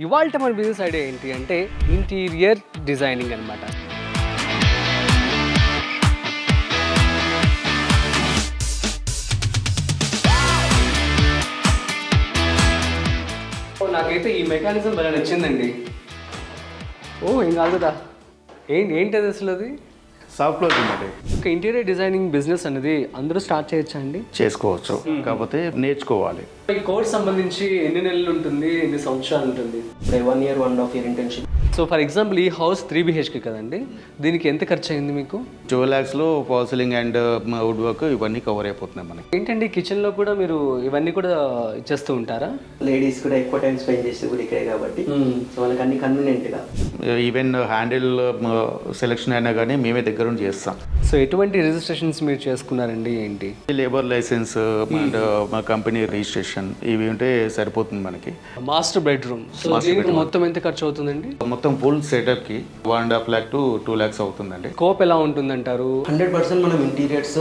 ఇవాల్ట మన business idea ఏంటి అంటే ఇంటీరియర్ డిజైనింగ్ అన్నమాట. నాకైతే ఈ మెకానిజం బాగా నచ్చిందండి. ఏం కాదు కదా, ఏంటది అసలు? అది సాఫ్ట్ క్లోజింగ్ అండి. ఒక ఇంటీరియర్ డిజైనింగ్ బిజినెస్ అనేది అందరూ స్టార్ట్ చేయొచ్చా అండి? చేసుకోవచ్చు, కాకపోతే నేర్చుకోవాలి. ఈ కోర్స్ సంబంధించి ఎన్ని నెలలు ఉంటుంది, ఎన్ని సంవత్సరాలు ఉంటుంది? 1 year 1.5 year internship. So for example ఈ హౌస్ 3 BHK కదండి, దీనికి ఎంత ఖర్చు అయింది మీకు? 12 lakhsలో fall ceiling and wood work ఇవన్నీ కవర్ అయిపోతున్నాయి మనకి. ఏంటండి కిచెన్లో కూడా మీరు ఇవన్నీ కూడా ఇచ్చేస్తూ ఉంటారా? లేడీస్ కూడా ఎక్కువ టైం స్పెండ్ చేస్తే కూడా ఇక్కడే కాబట్టి సో వాళ్ళకి అన్ని కన్వీనియంట్గా. ఈవెన్ హ్యాండిల్ సెలెక్షన్ అయినా కానీ మేమే దగ్గర నుండి చేస్తాం. సో ఎటువంటి రిజిస్ట్రేషన్స్ మీరు చేసుకున్నారండి? ఏంటి? లేబర్ లైసెన్స్ అండ్ మా కంపెనీ రిజిస్ట్రేషన్ ఇవి ఉంటే సరిపోతుంది మనకి. Master bedroom. సో దీనికి మొత్తం ఎంత ఖర్చు అవుతుందండి? మొత్తం ఫుల్ సెటప్కి 1.5 lakh to 2 lakhs అవుతుందండి. స్కోప్ ఎలా ఉంటుందంటారు? 100% మనం ఇంటీరియర్స్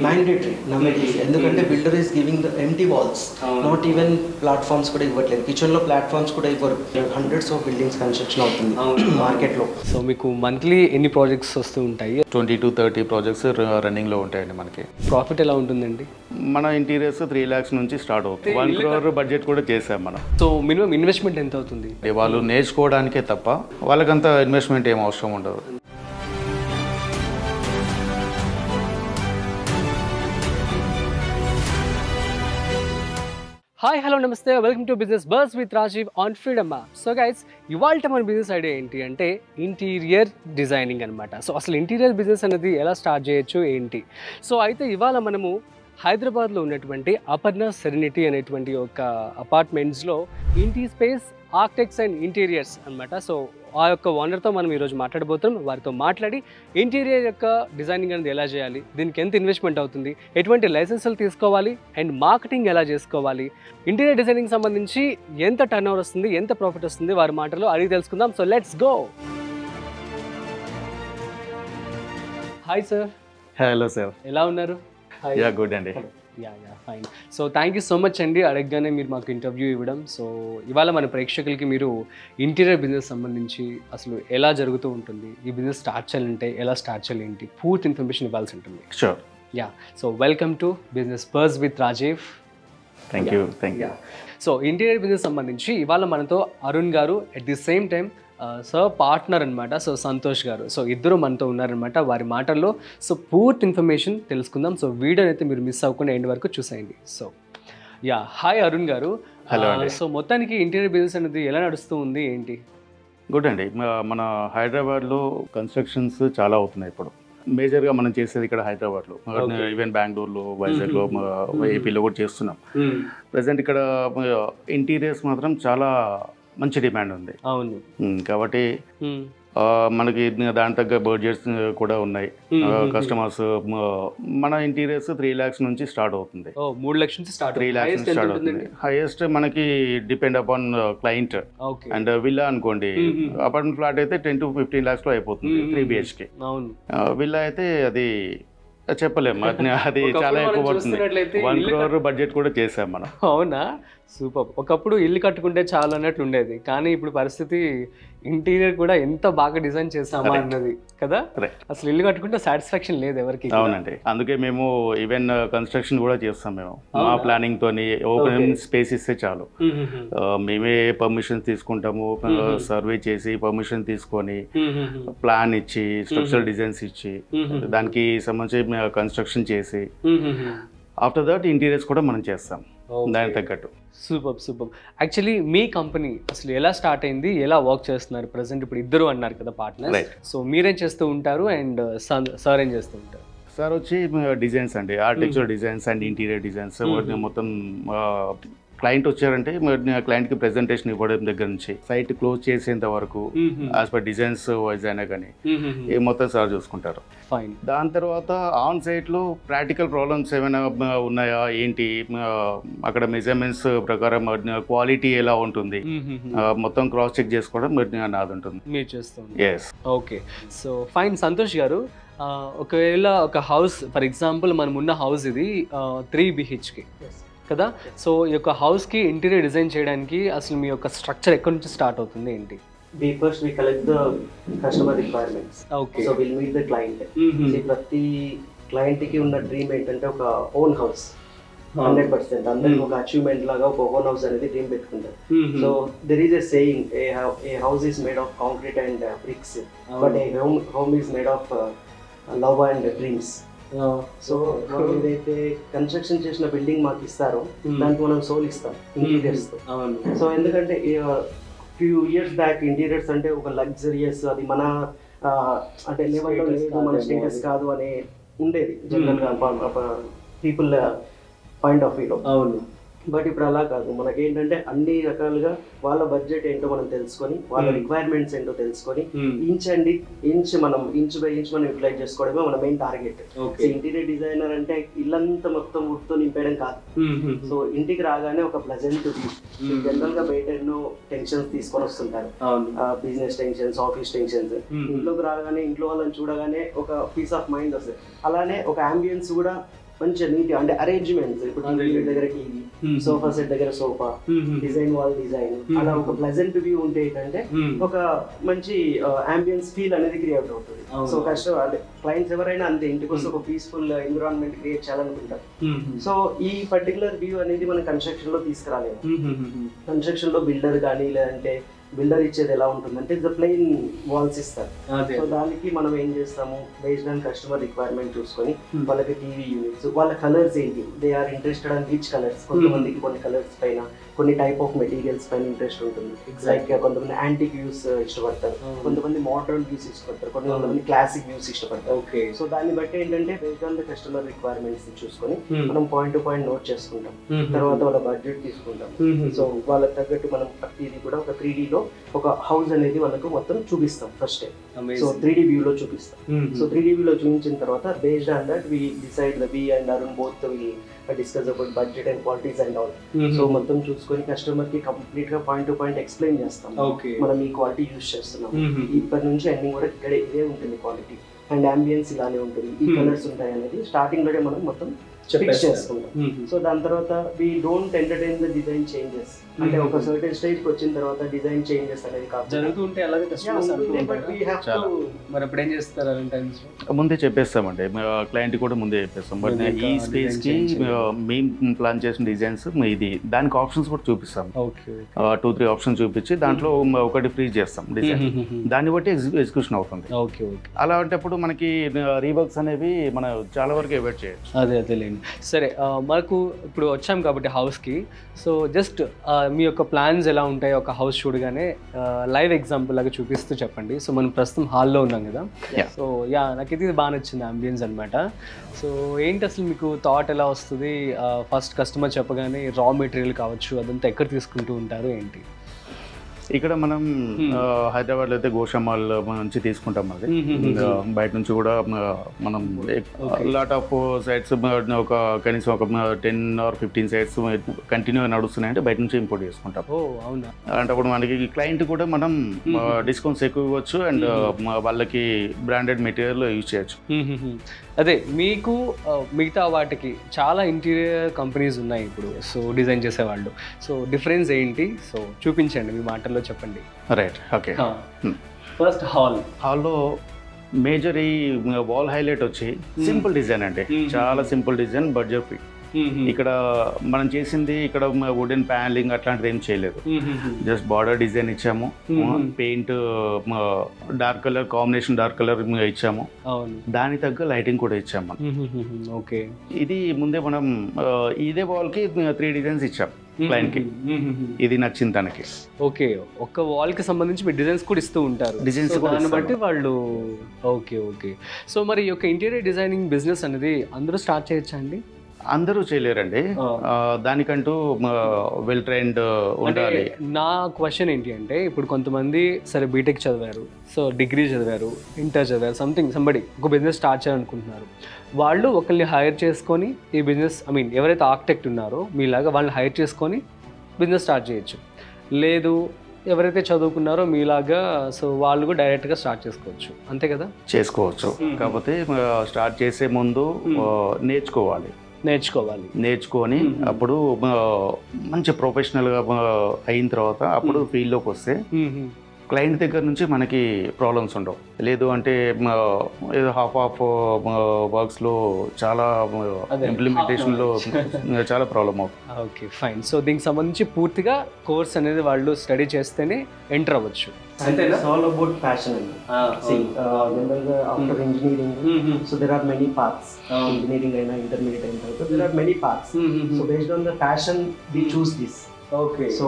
మ్యాండేటరీ నమ్మేసి, ఎందుకంటే builder is giving the empty walls, not even platforms కూడా ఇవ్వట్లేదు. కిచెన్ లో ప్లాట్ఫామ్స్ కూడా ఇవ్వరు. హండ్రెడ్స్ ఆఫ్ బిల్డింగ్స్ కన్స్ట్రక్షన్ అవుతుంది మార్కెట్ లో. సో మీకు మంత్లీ ఎన్ని ప్రాజెక్ట్స్ వస్తూ ఉంటాయి? 20 to 30 ప్రాజెక్ట్స్ రన్నింగ్ లో ఉంటాయండి మనకి. ప్రాఫిట్ ఎలా ఉంటుందండి? మన ఇంటీరియర్స్ 3 lakhs నుంచి స్టార్ట్ అవుతుంది. 1 crore బడ్జెట్ కూడా చేసాం మనం. సో మినిమం ఇన్వెస్ట్మెంట్ ఎంత అవుతుంది? వాళ్ళు నేర్చుకోవడానికే తప్ప వాళ్ళకంత ఇన్వెస్ట్మెంట్ ఏం అవసరం ఉండదు. హాయ్, హలో, నమస్తే, welcome to business bus with Rajiv on freedom. So guys, ఇవాల్ట మన బిజినెస్ ఐడియా ఏంటి అంటే ఇంటీరియర్ డిజైనింగ్ అనమాట. సో అసలు ఇంటీరియర్ బిజినెస్ అనేది ఎలా స్టార్ట్ చేయొచ్చు ఏంటి? సో అయితే ఇవాళ మనము హైదరాబాద్లో ఉన్నటువంటి అపర్ణ సెరెనిటీ అనేటువంటి ఒక అపార్ట్మెంట్స్లో ఇంటీ స్పేస్ ఆర్కిటెక్ట్స్ అండ్ ఇంటీరియర్స్ అనమాట. సో ఆ యొక్క ఓనర్తో మనం ఈరోజు మాట్లాడబోతున్నాం. వారితో మాట్లాడి ఇంటీరియర్ యొక్క డిజైనింగ్ అనేది ఎలా చేయాలి, దీనికి ఎంత ఇన్వెస్ట్మెంట్ అవుతుంది, ఎటువంటి లైసెన్సులు తీసుకోవాలి, అండ్ మార్కెటింగ్ ఎలా చేసుకోవాలి, ఇంటీరియర్ డిజైనింగ్ సంబంధించి ఎంత టర్న్ ఓవర్ వస్తుంది, ఎంత ప్రాఫిట్ వస్తుంది, వారి మాటలో అడిగి తెలుసుకుందాం. So let's go. Hi sir. Hello sir, ఎలా ఉన్నారు? యా గుడ్ అండి. Yeah fine. So thank you so much అండి, అడగగానే మీరు మాకు ఇంటర్వ్యూ ఇవ్వడం. సో ఇవాళ మన ప్రేక్షకులకి మీరు ఇంటీరియర్ బిజినెస్ సంబంధించి అసలు ఎలా జరుగుతూ ఉంటుంది, ఈ బిజినెస్ స్టార్ట్ చేయాలంటే ఎలా స్టార్ట్ చేయాలి ఏంటి, పూర్తి ఇన్ఫర్మేషన్ ఇవ్వాల్సి ఉంటుంది. Sure. Yeah, so welcome to business bus with Rajeev. Thank you. So interior business సంబంధించి ఇవాళ మనతో అరుణ్ గారు, at the same time sir partner అనమాట, సో సంతోష్ గారు. సో ఇద్దరు మనతో ఉన్నారనమాట. వారి మాటల్లో సో పూర్తి ఇన్ఫర్మేషన్ తెలుసుకుందాం. సో వీడియోని అయితే మీరు మిస్ అవ్వకుండా ఎండ్ వరకు చూసేయండి. సో యా, హాయ్ అరుణ్ గారు. హలో. సో మొత్తానికి ఇంటీరియర్ బిజినెస్ అనేది ఎలా నడుస్తూ ఉంది ఏంటి? గుడ్ అండి. మన హైదరాబాద్లో కన్స్ట్రక్షన్స్ చాలా అవుతున్నాయి ఇప్పుడు. మేజర్గా మనం చేసేది ఇక్కడ హైదరాబాద్లో, ఈవెన్ బెంగళూరులో, వైజాగ్లో, ఏపీలో కూడా చేస్తున్నాం. ప్రజెంట్ ఇక్కడ ఇంటీరియర్స్ మాత్రం చాలా మంచి డిమాండ్ ఉంది. అవును, కాబట్టి మనకి దాని తగ్గ బడ్జెట్స్ కూడా ఉన్నాయి. కస్టమర్స్ మన ఇంటీరియర్స్ 3 lakhs నుంచి స్టార్ట్ అవుతుంది. 3 లక్షల నుంచి స్టార్ట్. 3 lakhs నుంచి స్టార్ట్ అవుతుంది. హైయెస్ట్ మనకి depend upon client. And villa అనుకోండి, అపార్ట్మెంట్ ఫ్లాట్ అయితే 10 to 15 lakhs లో అయిపోతుంది 3 BHK. అవును, విల్లా అయితే అది చెప్పలేము, అది చాలా ఎక్కువ పడుతుంది. 1 crore బడ్జెట్ కూడా చేసాం మనం. అవునా, సూపర్. ఒకప్పుడు ఇల్లు కట్టుకుంటే చాలు అన్నట్లు ఉండేది, కానీ ఇప్పుడు పరిస్థితి ఇంటీరియర్ కూడా ఎంత బాగా డిజైన్ చేసామా అన్నది కదా. అసలు ఇల్లు కట్టుకుంటే సాటిస్ఫాక్షన్ లేదు ఎవరికి. అవునండి, అందుకే మేము ఈవెన్ కన్స్ట్రక్షన్ కూడా చేస్తాం. మేము మా ప్లానింగ్ తోని ఓపెన్ స్పేస్ ఇస్తే చాలు, మేమే పర్మిషన్ తీసుకుంటాము. సర్వే చేసి పర్మిషన్ తీసుకొని ప్లాన్ ఇచ్చి స్ట్రక్చరల్ డిజైన్స్ ఇచ్చి దానికి సంబంధించి కన్స్ట్రక్షన్ చేసి ఆఫ్టర్ దట్ ఇంటీరియర్స్ కూడా మనం చేస్తాం దానికి తగ్గట్టు. సూపర్. యాక్చువల్లీ మీ కంపెనీ అసలు ఎలా స్టార్ట్ అయింది, ఎలా వర్క్ చేస్తున్నారు ప్రజెంట్? ఇప్పుడు ఇద్దరు అన్నారు కదా పార్ట్నర్. సో మీరేం చేస్తూ ఉంటారు అండ్ సార్ ఏం చేస్తూ ఉంటారు? సార్ వచ్చి డిజైన్స్ అండి, architecture designs and interior designs మొత్తం. క్లయింట్ వచ్చారంటే క్లయింట్కి ప్రెజెంటేషన్ ఇవ్వడం దగ్గర నుంచి సైట్ క్లోజ్ చేసేంత వరకు యాజ్ పర్ డిజైన్స్ వైజ్ అయినా కానీ ఏ మొత్తం సార్ చూసుకుంటారు. ఫైన్. దాని తర్వాత ఆన్ సైట్లో ప్రాక్టికల్ ప్రాబ్లమ్స్ ఏమైనా ఉన్నాయా ఏంటి, అక్కడ మెజర్మెంట్స్ ప్రకారం క్వాలిటీ ఎలా ఉంటుంది మొత్తం క్రాస్ చెక్ చేసుకోవడం నాది ఉంటుంది. మీరు చేస్తుంది. Yes. Okay. So fine. Santosh గారు, ఒకవేళ ఒక హౌస్ ఫర్ ఎగ్జాంపుల్ మనం ఉన్న హౌస్ ఇది 3 BHK కదా. సో ఈ యొక్క హౌస్కి ఇంటీరియర్ డిజైన్ చేయడానికి అసలు మీ యొక్క స్ట్రక్చర్ ఎక్కడి నుంచి స్టార్ట్ అవుతుంది ఏంటి? First we collect the customer requirements. Okay. So we'll meet the client. See, ప్రతి క్లయింట్ కి ఉన్న డ్రీమ్ ఏంటంటే ఒక ఓన్ హౌస్ 100%. అందరికి ఒక అచీవ్మెంట్ లాగా ఒక ఓన్ హౌస్ అనేది డ్రీమ్ పెట్టుకుంటారు. So there is a saying, a house is made of concrete and bricks, but a home is made of love and dreams. So మనం ఏదైతే కన్స్ట్రక్షన్ చేసిన బిల్డింగ్ మాకు ఇస్తారో దానికి మనం సోల్ ఇస్తాం ఇంటీరియర్స్ తో. సో ఎందుకంటే ఫ్యూ ఇయర్స్ బ్యాక్ ఇంటీరియర్స్ అంటే ఒక లగ్జరియస్, అది మన అంటే లెవెల్లో లేదు, మన స్టేటస్ కాదు అనే ఉండేది జనరల్ గా పీపుల్ పాయింట్ ఆఫ్ వ్యూలో. అవును. బట్ ఇప్పుడు అలా కాదు, మనకేంటంటే అన్ని రకాలుగా వాళ్ళ బడ్జెట్ ఏంటో మనం తెలుసుకొని, వాళ్ళ రిక్వైర్మెంట్స్ ఏంటో తెలుసుకొని ఇంచ్ బై ఇంచ్ మనం యూటిలైజ్ చేసుకోవడమే మన మెయిన్ టార్గెట్. ఇంటీరియర్ డిజైనర్ అంటే ఇల్లంతా మొత్తం వుడ్తో నింపేయడం కాదు. సో ఇంటికి రాగానే ఒక ప్లెజెంట్ వ్యూ. జనరల్ గా బయట ఎన్నో టెన్షన్స్ తీసుకొని వస్తుంటారు, బిజినెస్ టెన్షన్స్, ఆఫీస్ టెన్షన్స్. ఇంట్లోకి రాగానే ఇంట్లో వాళ్ళని చూడగానే ఒక పీస్ ఆఫ్ మైండ్ వస్తుంది. అలానే ఒక అంబియన్స్ కూడా మంచిగా నీట్ అంటే అరేంజ్మెంట్స్, ఇప్పుడు టీవీ దగ్గర టీవీ, సోఫా సెట్ దగ్గర సోఫా, డిజైన్ వాల్ డిజైన్, అలా ఒక ప్లెజెంట్ వ్యూ ఉంటే ఏంటంటే ఒక మంచి అంబియన్స్ ఫీల్ అనేది క్రియేట్ అవుతుంది. సో కష్టం అంటే క్లయింట్స్ ఎవరైనా అంతే, ఇంటికి వస్తే ఒక పీస్ఫుల్ ఎన్విరాన్మెంట్ క్రియేట్ చేయాలనుకుంటారు. సో ఈ పర్టికులర్ వ్యూ అనేది మనం కన్స్ట్రక్షన్ లో తీసుకురాలేము. కన్స్ట్రక్షన్ లో బిల్డర్ కానీ లేదంటే బిల్డర్ ఇచ్చేది ఎలా ఉంటుందంటే ద ప్లెయిన్ వాల్స్ ఇస్తారు. సో దానికి మనం ఏం చేస్తాము, బేస్డ్ ఆన్ కస్టమర్ రిక్వైర్మెంట్ చూసుకొని వాళ్ళకి టీవీ యూనిట్స్, వాళ్ళ కలర్స్ ఏంటి, they are interested on rich colours. కొంతమందికి కొన్ని కలర్స్ పైన, కొన్ని టైప్ ఆఫ్ మెటీరియల్స్ పైన ఇంట్రెస్ట్ ఉంటుంది. లైక్ కొంతమంది యాంటిక్ వ్యూస్ ఇష్టపడతారు, కొంతమంది మోడర్న్ వ్యూస్ ఇష్టపడతారు, కొంతమంది క్లాసిక్ వ్యూస్ ఇష్టపడతారు. సో దాన్ని బట్టి ఏంటంటే based on the customer requirements చూసుకొని మనం పాయింట్ టు పాయింట్ నోట్ చేసుకుంటాం. తర్వాత వాళ్ళ బడ్జెట్ తీసుకుంటాం. సో వాళ్ళకి తగ్గట్టు మనం ప్రతిదీ కూడా ఒక 3D లో ఒక హౌస్ అనేది వాళ్ళకు మొత్తం చూపిస్తాం ఫస్ట్. సో 3D వ్యూ లో చూపిస్తాం. సో 3D వ్యూ లో చూపించిన తర్వాత based on that we decide the we and Arun both will discuss about budget and qualities and all. So మొత్తం చూసుకొని కస్టమర్ కి కంప్లీట్ గా పాయింట్ టు పాయింట్ ఎక్స్ప్లెయిన్ చేస్తాం. మనం ఈ క్వాలిటీ యూస్ చేస్తున్నాం, ఇప్పటి నుంచి ఎండింగ్ కూడా ఇక్కడ ఇదే ఉంటుంది క్వాలిటీ, అండ్ అంబియన్స్ ఇలానే ఉంటుంది, ఈ కలర్స్ ఉంటాయి అనేది స్టార్టింగ్ లోనే మనం మొత్తం ఫిక్స్ చేసుకుంటాం. సో దాని తర్వాత we don't entertain the design changes. అంటే ఒక సర్టెన్ స్టేజ్ కి వచ్చిన తర్వాత డిజైన్ చేంజెస్ అనేది జరుగుతుంటే అలాగే కస్టమర్స్ మరి అప్పుడు ఏం చేస్తారు అలాంటి టైమ్స్? ముందే చెప్పేస్తామండి, క్లయింట్ కూడా ముందే చెప్పేస్తాం. బట్ ఈ స్పేస్ కి మేము ప్లాన్ చేసిన డిజైన్స్ ఇది, దానికి ఆప్షన్స్ కూడా చూపిస్తాం. 2-3 ఆప్షన్స్ చూపించి దాంట్లో ఒకటి ఫ్రీజ్ చేస్తాం డిజైన్, దాన్ని బట్టి ఎగ్జిక్యూషన్ అవుతుంది. అలాంటప్పుడు మనకి రీవర్క్స్ అనేవి మనం చాలా వరకు అవాయిడ్ చేయొచ్చు. అదేలేండి. సరే, మనకు ఇప్పుడు వచ్చాం కాబట్టి హౌస్కి, సో జస్ట్ మీ యొక్క ప్లాన్స్ ఎలా ఉంటాయి ఒక హౌస్ చూడగానే లైవ్ ఎగ్జాంపుల్ లాగా చూపిస్తూ చెప్పండి. సో మనం ప్రస్తుతం హాల్లో ఉన్నాం కదా. సో నాకు ఇది బాగా నచ్చింది అంబియన్స్ అనమాట. సో ఏంటి అసలు మీకు థాట్ ఎలా వస్తుంది? ఫస్ట్ కస్టమర్ చెప్పగానే రా మెటీరియల్ కావచ్చు అదంతా ఎక్కడ తీసుకుంటూ ఉంటారు ఏంటి? ఇక్కడ మనం హైదరాబాద్లో అయితే గోషామాల్ నుంచి తీసుకుంటాం. అది బయట నుంచి కూడా మనం లాట్ ఆఫ్ సైట్స్ ఒక కనీసం ఒక 10 or 15 సైట్స్ కంటిన్యూ నడుస్తున్నాయంటే బయట నుంచి ఇంపోర్ట్ చేసుకుంటాం. అంటే అప్పుడు మనకి క్లయింట్ కూడా మనం డిస్కౌంట్స్ ఎక్కువ ఇవ్వచ్చు అండ్ వాళ్ళకి బ్రాండెడ్ మెటీరియల్ యూజ్ చేయొచ్చు. అదే మీకు మిగతా వాటికి చాలా ఇంటీరియర్ కంపెనీస్ ఉన్నాయి ఇప్పుడు, సో డిజైన్ చేసేవాళ్ళు. సో డిఫరెన్స్ ఏంటి? సో చూపించండి, మీ మాటల్లో చెప్పండి. Right, okay. ఫస్ట్ హాల్లో మేజర్ ఈ వాల్ హైలైట్ వచ్చి సింపుల్ డిజైన్ అండి, చాలా సింపుల్ డిజైన్, బడ్జెట్ ఫ్రీ. ఇక్కడ మనం చేసింది ఇక్కడ వుడెన్ ప్యానలింగ్ అట్లాంటిది ఏం చేయలేదు. జస్ట్ బార్డర్ డిజైన్ ఇచ్చాము, paint dark colour combination dark colour ఇచ్చాము, దాని తగ్గ లైటింగ్ కూడా ఇచ్చాము. ఓకే, ఇది ముందే మనం ఇదే వాల్ కి 3 డిజైన్స్ ఇచ్చాం క్లయింట్ కి, ఇది నచ్చింది తనకి. ఓకే, ఒక్క వాల్ కి సంబంధించి మీరు డిజైన్స్ కూడా ఇస్తూ ఉంటారు, డిజైన్స్ దాన్ని బట్టి వాళ్ళు. Okay okay. సో మరి ఈ యొక్క ఇంటీరియర్ డిజైనింగ్ బిజినెస్ అనేది అందరూ స్టార్ట్ చేయొచ్చా అండి? అందరూ చేయలేరండి, దానికంటూ వెల్ ట్రైన్డ్ ఉండాలి. నా క్వశ్చన్ ఏంటి అంటే, ఇప్పుడు కొంతమంది సరే బీటెక్ చదివారు, సో డిగ్రీ చదివారు, ఇంటర్ చదివారు, సంబడి ఒక బిజినెస్ స్టార్ట్ చేయాలనుకుంటున్నారు. వాళ్ళు ఒకరిని హైర్ చేసుకొని ఈ బిజినెస్, ఎవరైతే ఆర్కిటెక్ట్ ఉన్నారో మీలాగా వాళ్ళని హైర్ చేసుకొని బిజినెస్ స్టార్ట్ చేయొచ్చు. లేదు ఎవరైతే చదువుకున్నారో మీలాగా, సో వాళ్ళు కూడా డైరెక్ట్గా స్టార్ట్ చేసుకోవచ్చు, అంతే కదా? చేసుకోవచ్చు, కాకపోతే స్టార్ట్ చేసే ముందు నేర్చుకోవాలి. నేర్చుకొని అప్పుడు మంచి ప్రొఫెషనల్గా అయిన తర్వాత అప్పుడు ఫీల్డ్లోకి వస్తే క్లయింట్ దగ్గర నుంచి మనకి ప్రాబ్లమ్స్ ఉండవు. లేదు అంటే ఏదో హాఫ్ వర్క్స్లో చాలా ఇంప్లిమెంటేషన్లో చాలా ప్రాబ్లమ్ అవుతుంది. Okay fine. సో దీనికి సంబంధించి పూర్తిగా కోర్స్ అనేది వాళ్ళు స్టడీ చేస్తేనే ఎంటర్ అవ్వచ్చు. It's all about passion. See, generally after engineering, so there are many paths. Engineering and intermediate and so there are many paths. So based on the passion, we choose this. Okay. So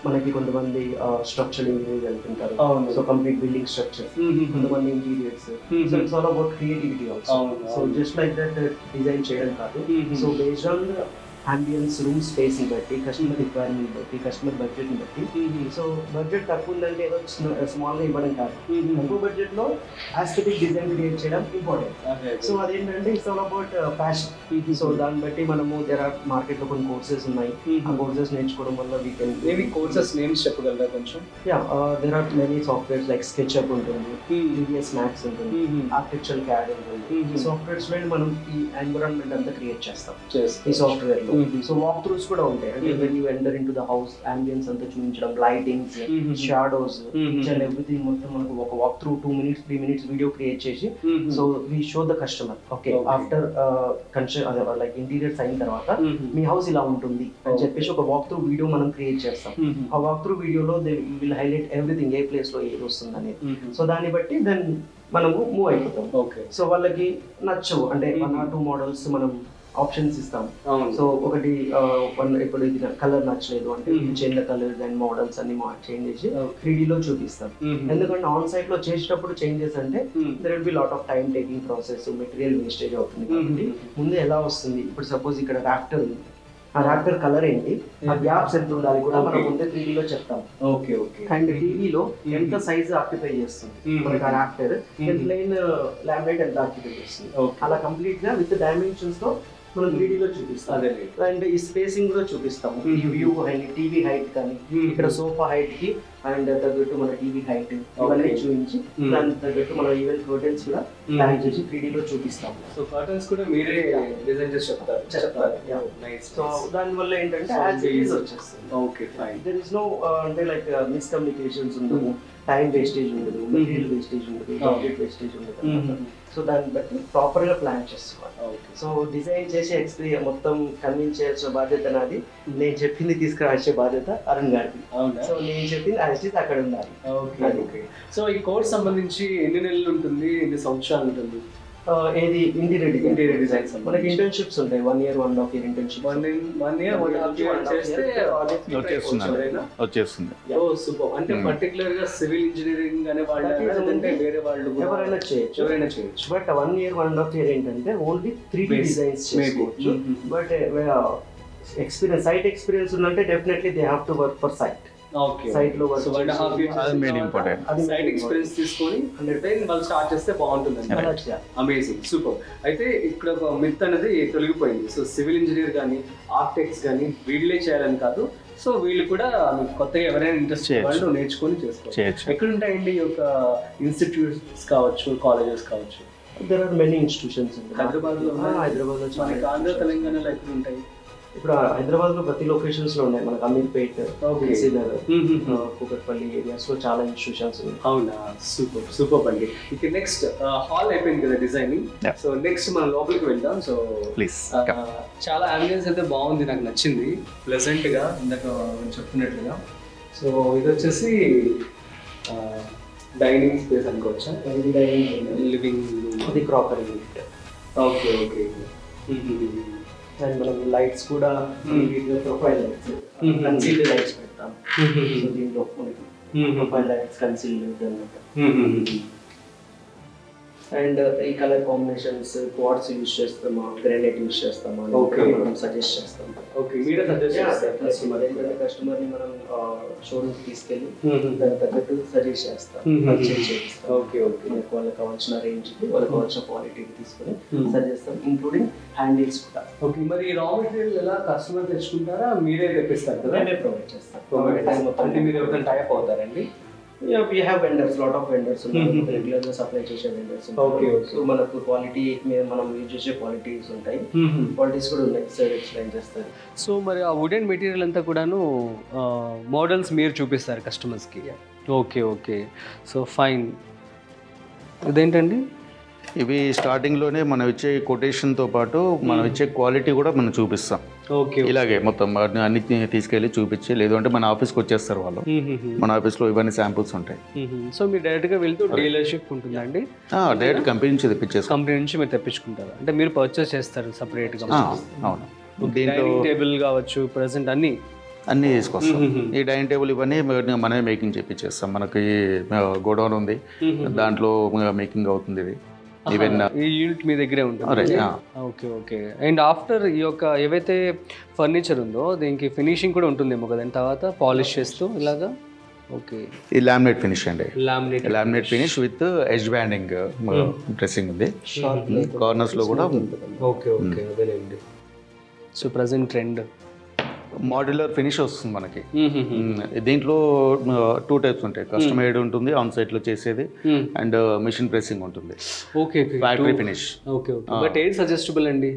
మనకి కొంతమంది structural engineering వెళ్తుంటారు, so complete building structures, కొంతమంది interiors. So it's all about creativity also. So just like that design చేయడం కాదు. So based on the ambience, room space ని బట్టి, customer requirement బట్టి, customer budget ని బట్టి. సో బడ్జెట్ తక్కువ ఉందంటే ఏదో స్మాల్ గా ఇవ్వడం కాదు, తక్కువ బడ్జెట్ లో ఆస్థెటిక్ డిజైన్ క్రియేట్ చేయడం ఇంపార్టెంట్. సో అదేంటంటే it's all about passion. So దాన్ని బట్టి మనము దేర్ ఆర్ మార్కెట్ లో కొన్ని కోర్సెస్ ఉన్నాయి. ఆ కోర్సెస్ నేర్చుకోవడం వల్ల we can maybe courses names చెప్పగలరా కొంచెం? There are many softwares like SketchUp ఉంటుంది, VBS Max ఉంటుంది, ఆర్కిటెక్చరల్ CAD ఉంటుంది. ఈ సాఫ్ట్వేర్స్ లో మనం ఈ ఎన్విరాన్మెంట్ అంతా క్రియేట్ చేస్తాం ఈ సాఫ్ట్వేర్ లో. సో వాక్ త్రూస్ కూడా ఉంటాయి. అంటే when you enter in to the house, ambience అంతా చూపించడం, లైటింగ్స్, షాడోస్, అండ్ ఎవ్రీథింగ్ మొత్తం మనకు ఒక walk through 2 minutes 3 minutes video create చేసి, so we show the customer okay after like interiors అయిన తర్వాత మీ హౌస్ ఇలా ఉంటుంది అని చెప్పేసి ఒక వాక్ త్రూ వీడియో మనం క్రియేట్ చేస్తాం. ఆ వాక్ త్రూ వీడియోలో దే విల్ హైలైట్ ఎవ్రీథింగ్, ఏ ప్లేస్ లో ఏది వస్తుంది అనేది. సో దాన్ని బట్టి దెన్ మనము మూవ్ అయిపోతాం. సో వాళ్ళకి నచ్చవు అంటే 1 or 2 మోడల్స్ మనం ఆప్షన్స్ ఇస్తాం. సో ఒకటి ఇప్పుడు ఇది కలర్ నచ్చలేదు అంటే change the colours and models అన్ని చేంజ్ చేసి 3D లో చూపిస్తాం. ఎందుకంటే ఆన్ సైట్ లో చేసేటప్పుడు చేంజెస్ అంటే there will be lot of time taking process, material wastage అవుతుంది. కాబట్టి ముందు ఎలా వస్తుంది, ఇప్పుడు సపోజ్ ఇక్కడ రాఫ్టర్ ఉంది, ఆ రాఫ్టర్ కలర్ ఏంటి, ఆ గ్యాప్స్ ఎంత ఉండాలి కూడా మనం ముందే 3D లో చెప్తాం. Okay okay. అండ్ టీవీలో ఎంత సైజ్ ఆక్యుపై చేస్తుంది మనకి ఆ రాఫ్టర్, ప్లెయిన్ లామినేట్ ఎంత ఆక్యుపై చేస్తుంది, అలా కంప్లీట్ గా విత్ డైమెన్షన్స్ తో మనం 3D లో చూపిస్తాం. అండ్ ఈ స్పేసింగ్ కూడా చూపిస్తాం. ఈ వ్యూ హైట్, టీవీ హైట్ కానీ ఇక్కడ సోఫా హైట్ కి అండ్ తగ్గట్టు మన టీవీ హైట్ ఇవన్నీ చూపించి దానికి తగ్గట్టు మనం ఈవెన్ కర్టెన్స్ కూడా ప్లాన్ చేసి 3D లో చూపిస్తాం. సో కర్టెన్స్ కూడా మీరే డిజైన్ చేసి చెప్తారు. సో దాని వల్ల ఏంటంటే యాజ్ ఇట్ ఈజ్ వచ్చేస్తుంది. Okay fine. There is no అంటే లైక్ మిస్కమ్యూనికేషన్స్ ఉండదు, టైం వేస్టేజ్ ఉండదు, మెటీరియల్ వేస్టేజ్ ఉండదు, బడ్జెట్ వేస్టేజ్ ఉండదు. సో దాన్ని బట్టి ప్రాపర్ గా ప్లాన్ చేసుకోవాలి. సో డిజైన్ చేసి ఎక్స్పీరియన్స్ మొత్తం కన్విన్స్ చేయాల్సిన బాధ్యత నాది, నేను చెప్పింది తీసుకురాల్సే బాధ్యత అరుణ్ గారిది. సో నేను చెప్పింది అక్కడ ఉండాలి. సో ఈ కోర్స్ సంబంధించి ఎన్ని నెలలు ఉంటుంది, ఎన్ని సంవత్సరాలు ఉంటుంది? ఏది ఇంటీరియర్ డిజైన్ మనకి ఇంటర్న్షిప్స్ ఉంటాయి. 1 year 1.5 year internship. 1 year 1.5 year చేస్తే వచ్చేస్తుంది. ఓ సూపర్. అంటే పర్టికులర్ గా సివిల్ ఇంజనీరింగ్ అనే వాళ్ళు అంటే వేరే వాళ్ళు ఎవరైనా చేయొచ్చు. బట్ 1 year 1.5 year ఏంటంటే ఓన్లీ 3D డిజైన్స్ చేసుకోవచ్చు. బట్ ఎక్స్పీరియన్స్, సైట్ ఎక్స్పీరియన్స్ ఉందంటే definitely they have to work for site. Site లో 1.5 years అది సైట్ ఎక్స్పీరియన్స్ తీసుకొని 100% వాళ్ళు స్టార్ట్ చేస్తే బాగుంటుంది. Amazing, super. అయితే ఇక్కడ ఒక మిత్ అనేది తొలగిపోయింది. సో సివిల్ ఇంజనీర్ కానీ ఆర్కిటెక్ట్స్ కానీ వీళ్ళే చేయాలని కాదు, సో వీళ్ళు కూడా కొత్తగా ఎవరైనా ఇంట్రెస్ట్ వాళ్ళు నేర్చుకొని చేసుకోవచ్చు. ఎక్కడ ఉంటాయండి ఈ యొక్క ఇన్స్టిట్యూట్స్ కావచ్చు, కాలేజెస్ కావచ్చు? There are many institutions. Hyderabad లో మనకి ఆంధ్ర తెలంగాణలో ఎక్కడ ఉంటాయి? ఇప్పుడు హైదరాబాద్ లో ప్రతి లొకేషన్స్ లో ఉన్నాయి. మనకి అమీర్పేట్, కూకట్పల్లి ఏరియాస్ లో చాలా ఇన్స్టిట్యూషన్స్ ఉన్నాయి. అవునా, సూపర్ సూపర్ అండి. ఇక నెక్స్ట్ హాల్ అయిపోయింది కదా డిజైనింగ్. సో నెక్స్ట్ మనం లోపలికి వెళ్దాం. So please. చాలా అంబియన్స్ అయితే బాగుంది, నాకు నచ్చింది ప్లెజెంట్ గా ఇందాక చెప్తున్నట్లుగా. సో ఇది వచ్చేసి డైనింగ్ స్పేస్ అనుకోవచ్చా? లివింగ్ రూమ్, అది crockery unit. Okay okay. And మనం లైట్స్ కూడా ప్రొఫైల్ లైట్స్, కన్సీల్డ్ లైట్స్ పెడతాం. సో దీంట్లో ప్రొఫైల్ లైట్స్ కన్సీల్డ్ అన్నమాట. అండ్ ఈ కలర్ కాంబినేషన్స్ క్వార్ట్స్ యూజ్ చేస్తామా, గ్రానైట్ యూజ్ చేస్తామా మనం సజెస్ట్ చేస్తాం. ఓకే, మీరే సజెస్ట్ చేస్తారు కస్టమర్. ఏంటంటే కస్టమర్ ని మనం షోరూమ్ తీసుకెళ్ళి దానికి తగ్గట్టు సజెస్ట్ చేస్తాం, పర్చేజ్ చేస్తాం. Okay okay. వాళ్ళకి కావాల్సిన రేంజ్ కి, వాళ్ళకి కావాల్సిన క్వాలిటీకి తీసుకొని సజెస్ట్ చేస్తాం, ఇంక్లూడింగ్ హ్యాండిల్స్ కూడా. ఓకే, మరి రా మెటీరియల్ ఎలా కస్టమర్ తెచ్చుకుంటారా, మీరే తెప్పిస్తారు కదా? మేమే ప్రొవైడ్ చేస్తాం. అంటే మీరు ఎవరైనా టైప్ అవుతారండి? Yeah, we have vendors, lot of vendors ఉన్నారు, రెగ్యులర్ గా సప్లై చేసే vendors ఉంటారు. సో మనకు క్వాలిటీ మనం యూజ్ చేసే క్వాలిటీస్ ఉంటాయి, క్వాలిటీస్ కూడా ఉన్నాయి, సార్ ఎక్స్ప్లెయిన్ చేస్తారు. సో మరి ఆ వుడెన్ మెటీరియల్ అంతా కూడాను మోడల్స్ మీరు చూపిస్తారు కస్టమర్స్కి? Okay okay, so fine. ఇదేంటండి? ఇవి స్టార్టింగ్లోనే మనం ఇచ్చే కొటేషన్తో పాటు మనం ఇచ్చే క్వాలిటీ కూడా మనం చూపిస్తాం. ఓకే, ఇలాగే మొత్తం అన్ని తీసుకెళ్ళి చూపించి, లేదు అంటే మన ఆఫీస్కి వచ్చేస్తారు వాళ్ళు, మన ఆఫీస్లో ఇవన్నీ శాంపుల్స్ ఉంటాయి. సో మీరు డైరెక్ట్గా వెళ్తూ డీలర్షిప్ ఉంటుందండి? డైరెక్ట్ కంపెనీ నుంచి తెప్పించేస్తాం. కంపెనీ నుంచి మీరు తెప్పించుకుంటారు అంటే మీరు పర్చేస్ చేస్తారు సపరేట్గా? అవును. దీంట్లో టేబుల్ కావచ్చు, ప్రెసెంట్ అన్నీ తీసుకొస్తాం. ఈ డైనింగ్ టేబుల్ ఇవన్నీ మనమే మేకింగ్ చేపించేస్తాం. మనకి గోడౌన్ ఉంది, దాంట్లో మేకింగ్ అవుతుంది. ఇది ఈవెన్ ఈ యూనిట్ మీ దగ్గరే ఉంటుంది. Okay okay. అండ్ ఆఫ్టర్ ఈ యొక్క ఏవైతే ఫర్నిచర్ ఉందో దీనికి ఫినిషింగ్ కూడా ఉంటుందేమో కదండి తర్వాత పాలిష్ చేస్తూ ఇలాగా? ఓకే, ఈ లామినేట్ ఫినిష్ అండి. Laminate finish with edge banding dressing ఉంది, కార్నర్స్లో కూడా. ఓకే ఓకే, అదేలేండి. So present trend modular finish వస్తుంది మనకి. దీంట్లో 2 టైప్స్ ఉంటాయి, కస్టమైడ్ ఉంటుంది ఆన్ సైట్ లో చేసేది, అండ్ మిషన్ ప్రెసింగ్ ఉంటుంది. Okay, factory finish. Okay okay. But ఏది సజెస్టబుల్ అండి?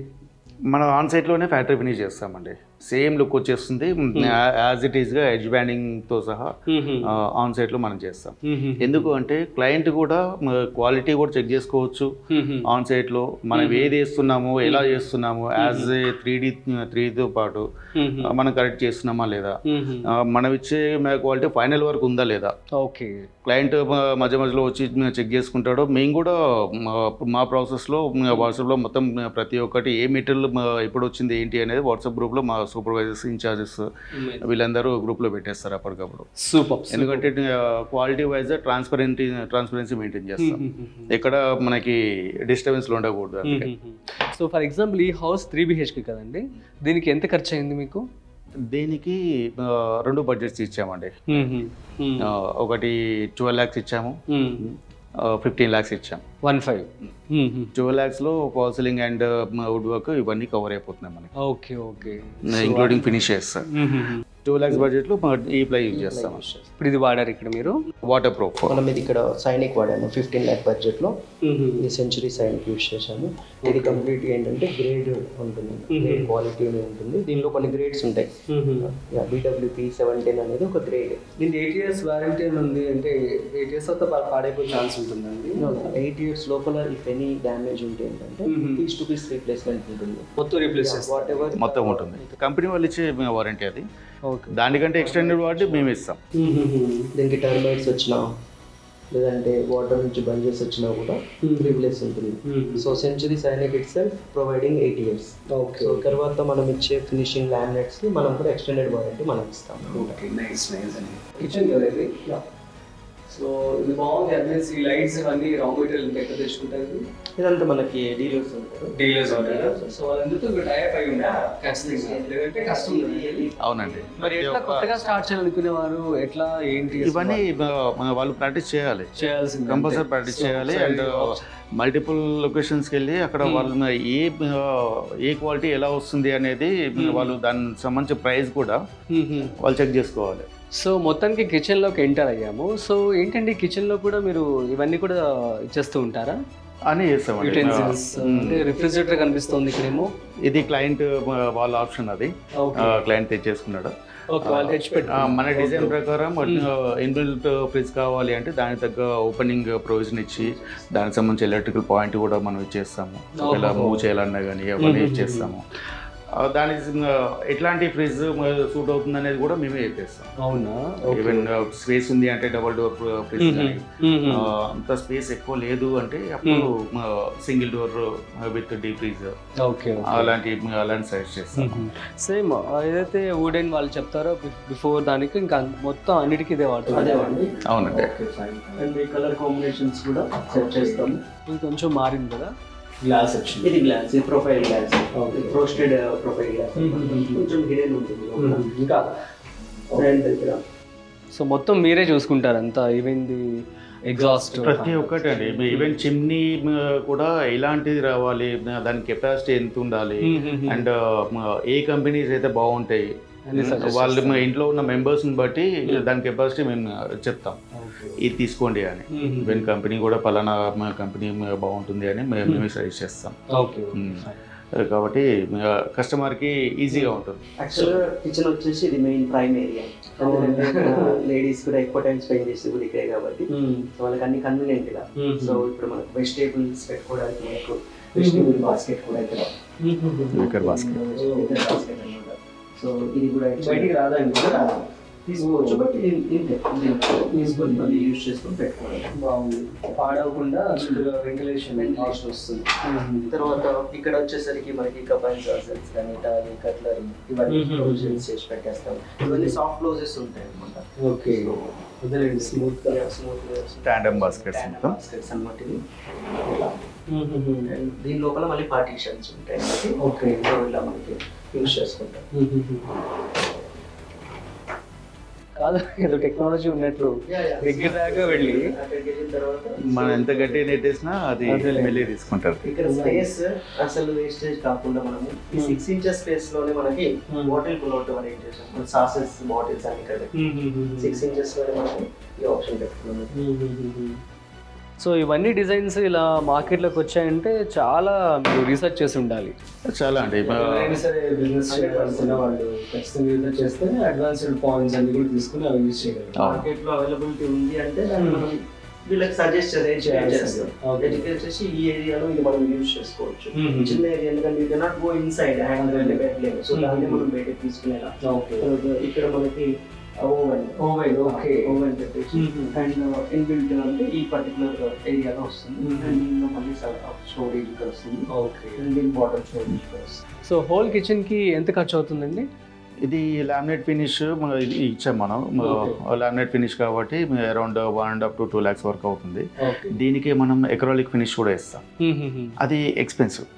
మనం ఆన్ సైట్ లోనే ఫ్యాక్టరీ ఫినిష్ చేస్తామండి. సేమ్ లుక్ వచ్చేస్తుంది యాజ్ ఇట్ ఈస్ గా, ఎడ్జ్ బ్యాండింగ్ తో సహా ఆన్ సైట్ లో మనం చేస్తాం. ఎందుకు అంటే క్లయింట్ కూడా క్వాలిటీ కూడా చెక్ చేసుకోవచ్చు ఆన్ సైట్ లో. మనం ఏది వేస్తున్నాము, ఎలా చేస్తున్నాము, యాజ్ ఏ 3D పాటు మనం కరెక్ట్ చేస్తున్నామా లేదా, మనం ఇచ్చే క్వాలిటీ ఫైనల్ వరకు ఉందా లేదా. ఓకే, క్లయింట్ మధ్య మధ్యలో వచ్చి చెక్ చేసుకుంటాడు. మేము కూడా మా ప్రాసెస్లో వాట్సాప్లో మొత్తం ప్రతి ఒక్కటి ఏ మెటీరియల్ ఎప్పుడు వచ్చింది ఏంటి అనేది వాట్సాప్ గ్రూప్లో మా సూపర్వైజర్స్, ఇన్ఛార్జెస్ వీళ్ళందరూ గ్రూప్లో పెట్టేస్తారు అప్పటికప్పుడు. సూపర్. ఎందుకంటే క్వాలిటీ వైజ్ ట్రాన్స్పరెన్సీ మెయింటైన్ చేస్తాం, ఎక్కడ మనకి డిస్టర్బెన్స్లో ఉండకూడదు. సో ఫర్ ఎగ్జాంపుల్ ఈ హౌస్ 3 BHK కదండి, దీనికి ఎంత ఖర్చు అయింది మీకు? దీనికి 2 బడ్జెట్స్ ఇచ్చామండి. ఒకటి 12 lakhs ఇచ్చాము, 15 lakhs ఇచ్చాం. 12 lakhs లో fall ceiling and wood work ఇవన్నీ కవర్ అయిపోతున్నాయి మనకి. Okay okay, including finishes. 2 lakhs budget లో ఈ ప్లై యూజ్ చేస్తాం. ఇప్పుడు ఇది వాడారు ఇక్కడ మీరు? Water proof. మనం ఇది ఇక్కడ సైనిక్ వాడాము 15 lakh బడ్జెట్ లో. ఈ సెంచురీ సైనిక్ యూజ్ చేశాము. ఇది కంప్లీట్ ఏంటంటే గ్రేడ్ ఉంటుంది, గ్రేడ్ క్వాలిటీ ఉంటుంది. దీనిలో కొన్ని గ్రేడ్స్ ఉంటాయి. BWP 17 అనేది ఒక గ్రేడ్. దీనికి 8 years వారంటీ ఉంది అంటే 8 years తర్వాత పాడైపోయే ఛాన్స్ ఉంటుందండి? 8 years లోపల ఇఫ్ ఎనీ డ్యామేజ్ ఉంటే ఏంటంటే పీస్ టు పీస్ రీప్లేస్మెంట్ ఉంటుంది, మొత్తం రీప్లేస్ వాట్ ఎవర్ మొత్తం ఉంటుంది. కంపెనీ వాళ్ళు ఇచ్చే వారంటీ అది. దానికంటే ఎక్స్టెండెడ్ వారంటీ మేము ఇస్తాం. దీనికి టర్మైట్స్ వచ్చినా లేదంటే వాటర్ నుంచి బంజెస్ వచ్చినా కూడా రీప్లేస్ ఉంటుంది. So century Sainik it self providing 8 years. So తర్వాత మనం ఇచ్చే ఫినిషింగ్ లామినేట్స్ కి మనం కూడా ఎక్స్టెండెడ్ వారంటీ మనం ఇస్తాం. కిచెన్ కదా ఇది? సో ఇది బాగుంది. అడ్వాన్స్ ఈ లైట్స్ ఇవన్నీ రా మెటీరియల్ ఎక్కడ తెచ్చుకుంటారు? ఇదంతా మనకి డీలర్స్ ఉంటారు. సో వాళ్ళందరితో టైప్ అయి ఉంటారు ఖచ్చితంగా, లేదంటే కష్టం. అవునండి. మరి ఎట్లా కొత్తగా స్టార్ట్ చేయాలనుకునేవారు ఎట్లా ఏంటి ఇవన్నీ వాళ్ళు ప్రాక్టీస్ చేయాల్సింది, కంపల్సరీ ప్రాక్టీస్ చేయాలి. అండ్ మల్టిపుల్ లొకేషన్స్కి వెళ్ళి అక్కడ వాళ్ళు ఏ క్వాలిటీ ఎలా వస్తుంది అనేది వాళ్ళు దానికి సంబంధించిన ప్రైస్ కూడా వాళ్ళు చెక్ చేసుకోవాలి. సో మొత్తానికి కిచెన్లోకి ఎంటర్ అయ్యాము. సో ఏంటండి కిచెన్లో కూడా మీరు ఇవన్నీ కూడా ఇచ్చేస్తూ ఉంటారా? అని చేస్తామండి. యూటెన్సిల్స్ అంటే రిఫ్రిజిరేటర్ కనిపిస్తుంది ఇక్కడేమో. ఇది క్లయింట్ వాళ్ళ ఆప్షన్, అది క్లయింట్ తెచ్చేసుకున్నాడు. మన డిజైన్ ప్రకారం ఇన్బిల్ట్ ఫ్రిడ్జ్ కావాలి అంటే దానికి తగ్గ ఓపెనింగ్ ప్రొవిజన్ ఇచ్చి దానికి సంబంధించి ఎలక్ట్రికల్ పాయింట్ కూడా మనం ఇచ్చేస్తాము. ఒకవేళ మూవ్ చేయాలన్నా కానీ అవన్నీ ఇచ్చేస్తాము. దానికి ఎట్లాంటి ఫ్రిడ్జ్ సూట్ అవుతుంది అనేది కూడా మేమే చెప్పేస్తాం. అవునా? ఈవెన్ స్పేస్ ఉంది అంటే డబుల్ డోర్ ఫ్రిడ్జ్ కానీ, అంత స్పేస్ ఎక్కువ లేదు అంటే అప్పుడు single door with deep freeze అలాంటి సజెస్ట్ చేస్తాం. సేమ్ ఏదైతే వుడెన్ వాళ్ళు చెప్తారో బిఫోర్ దానికి ఇంకా మొత్తం అన్నిటికీ ఇదే వాడుతుంది. అవునండి. అండ్ ఈ కలర్ కాంబినేషన్స్ కూడా సెట్ చేస్తాము. ఇంకొంచెం మారింది కదా, గ్లాస్ వచ్చింది. ఇది గ్లాస్, ఇది profile glass, roasted profile glass, కొంచెం హిడెన్ ఉంటుంది ఇంకా ఫ్రంట్ దగ్గర. సో మొత్తం మీరే చూసుకుంటారు అంతా, ఈవెన్ ది ఎగ్జాస్ట్ ప్రతి ఒక్కటి అండి. ఈవెన్ చిమ్నీ కూడా ఎలాంటిది రావాలి, దాని కెపాసిటీ ఎంత ఉండాలి, అండ్ ఏ కంపెనీస్ అయితే బాగుంటాయి వాళ్ళు మా ఇంట్లో ఉన్న మెంబర్స్ని బట్టి దాని కెపాసిటీ మేము చెప్తాం, ఇది తీసుకోండి అని. ఈవెన్ కంపెనీ కూడా పలానా మా కంపెనీ బాగుంటుంది అని మేము సజెస్ట్ చేస్తాం. కాబట్టి కస్టమర్కి ఈజీగా ఉంటుంది. యాక్చువల్గా కిచెన్ వచ్చేసి ఇది మెయిన్ ప్రైమ్ ఏరియా, లేడీస్ కూడా ఎక్కువ టైం స్పెండ్ చేసేది కూడా ఇక్కడే కాబట్టి వాళ్ళకి అన్ని కన్వీనియంట్గా. సో ఇప్పుడు మనకు వెజిటేబుల్స్ పెట్టుకోవడానికి మనకు వెజిటేబుల్ బాస్కెట్ కూడా ఇక్కడ బాస్కెట్ అనమాట. సో ఇది కూడా బయటికి రాదండి, తీసుకోవచ్చు, బట్ తీసుకొని మళ్ళీ యూజ్ చేసుకొని పెట్టుకోవాలి. బాగుంది, పాడవకుండా వెంటిలేషన్ కాస్ట్ వస్తుంది. తర్వాత ఇక్కడ వచ్చేసరికి మనకి కపాన్ సాసెస్ కానీ టాలీ కట్లరీ ఇవన్నీ ప్రొవిజన్స్ చేసి పెట్టేస్తాం. ఇవన్నీ సాఫ్ట్ క్లోజెస్ ఉంటాయి అనమాట. ఓకే, స్మూత్ స్టాండర్డ్ బాస్కెట్స్ అన్నమాట. ఇది దీని లోపల మళ్ళీ పార్టీషన్స్ ఉంటాయి. ఓకే, ఇలా మనకి యూజ్ చేసుకుంటాం. కాదు, ఏదో టెక్నాలజీ ఉన్నట్లు దగ్గర దాకా వెళ్ళి మనం ఎంత గట్టిగా నెట్టేసినా అది మళ్ళీ తీసుకుంటారు. ఇక్కడ స్పేస్ అసలు వేస్టేజ్ కాకుండా మనము ఈ 6 inches స్పేస్ లోనే మనకి బాటిల్ పుల్అవుట్ అరేంజ్ చేసాం. సాసెస్ బాటిల్స్ అన్ని ఇక్కడ 6 inches లోనే మనకి ఈ ఆప్షన్ పెట్టుకున్నాం. సో ఇవన్నీ డిజైన్స్ ఇలా మార్కెట్లోకి వచ్చాయంటే చాలా మీరు రీసెర్చ్ చేసి ఉండాలి. చాలా అంటే సరే బిజినెస్ చేయాలనుకున్న వాళ్ళు ఖచ్చితంగా రీసెర్చ్ చేస్తే అడ్వాన్స్డ్ పాయింట్స్ అన్ని కూడా తీసుకుని అవి యూజ్ చేయగలరు. మార్కెట్లో అవైలబిలిటీ ఉంది అంటే దాన్ని మనం వీళ్ళకి సజెస్ట్ చేస్తాం. ఎడ్యుకేట్ చేసి ఈ ఏరియాలో ఇది మనం యూజ్ చేసుకోవచ్చు. చిన్న ఏరియా ఎందుకంటే you cannot go inside hand పెట్టలేము. సో దాన్ని మనం బయటకు తీసుకునేలా. ఇక్కడ మనకి ఓవెన్ పెట్టేసి అండ్ ఇన్బిల్ట్ అంటే ఈ పర్టికులర్ ఏరియాలో వస్తుంది. అండ్ దీనిలో మళ్ళీ స్టోరేజ్ ఇక్కడ వస్తుంది. దీని బాటమ్ స్టోరేజ్ ఇక్కడ వస్తుంది. సో హోల్ కిచెన్ కి ఎంత ఖర్చు అవుతుందండి? ఇది లామినేట్ ఫినిష్ ఇచ్చాం మనం. లామినేట్ ఫినిష్ కాబట్టి అరౌండ్ 1.5 to 2 lakhs వరకు అవుతుంది. దీనికి మనం ఎక్రాలిక్ ఫినిష్ కూడా ఇస్తాం. అది ఎక్స్పెన్సివ్.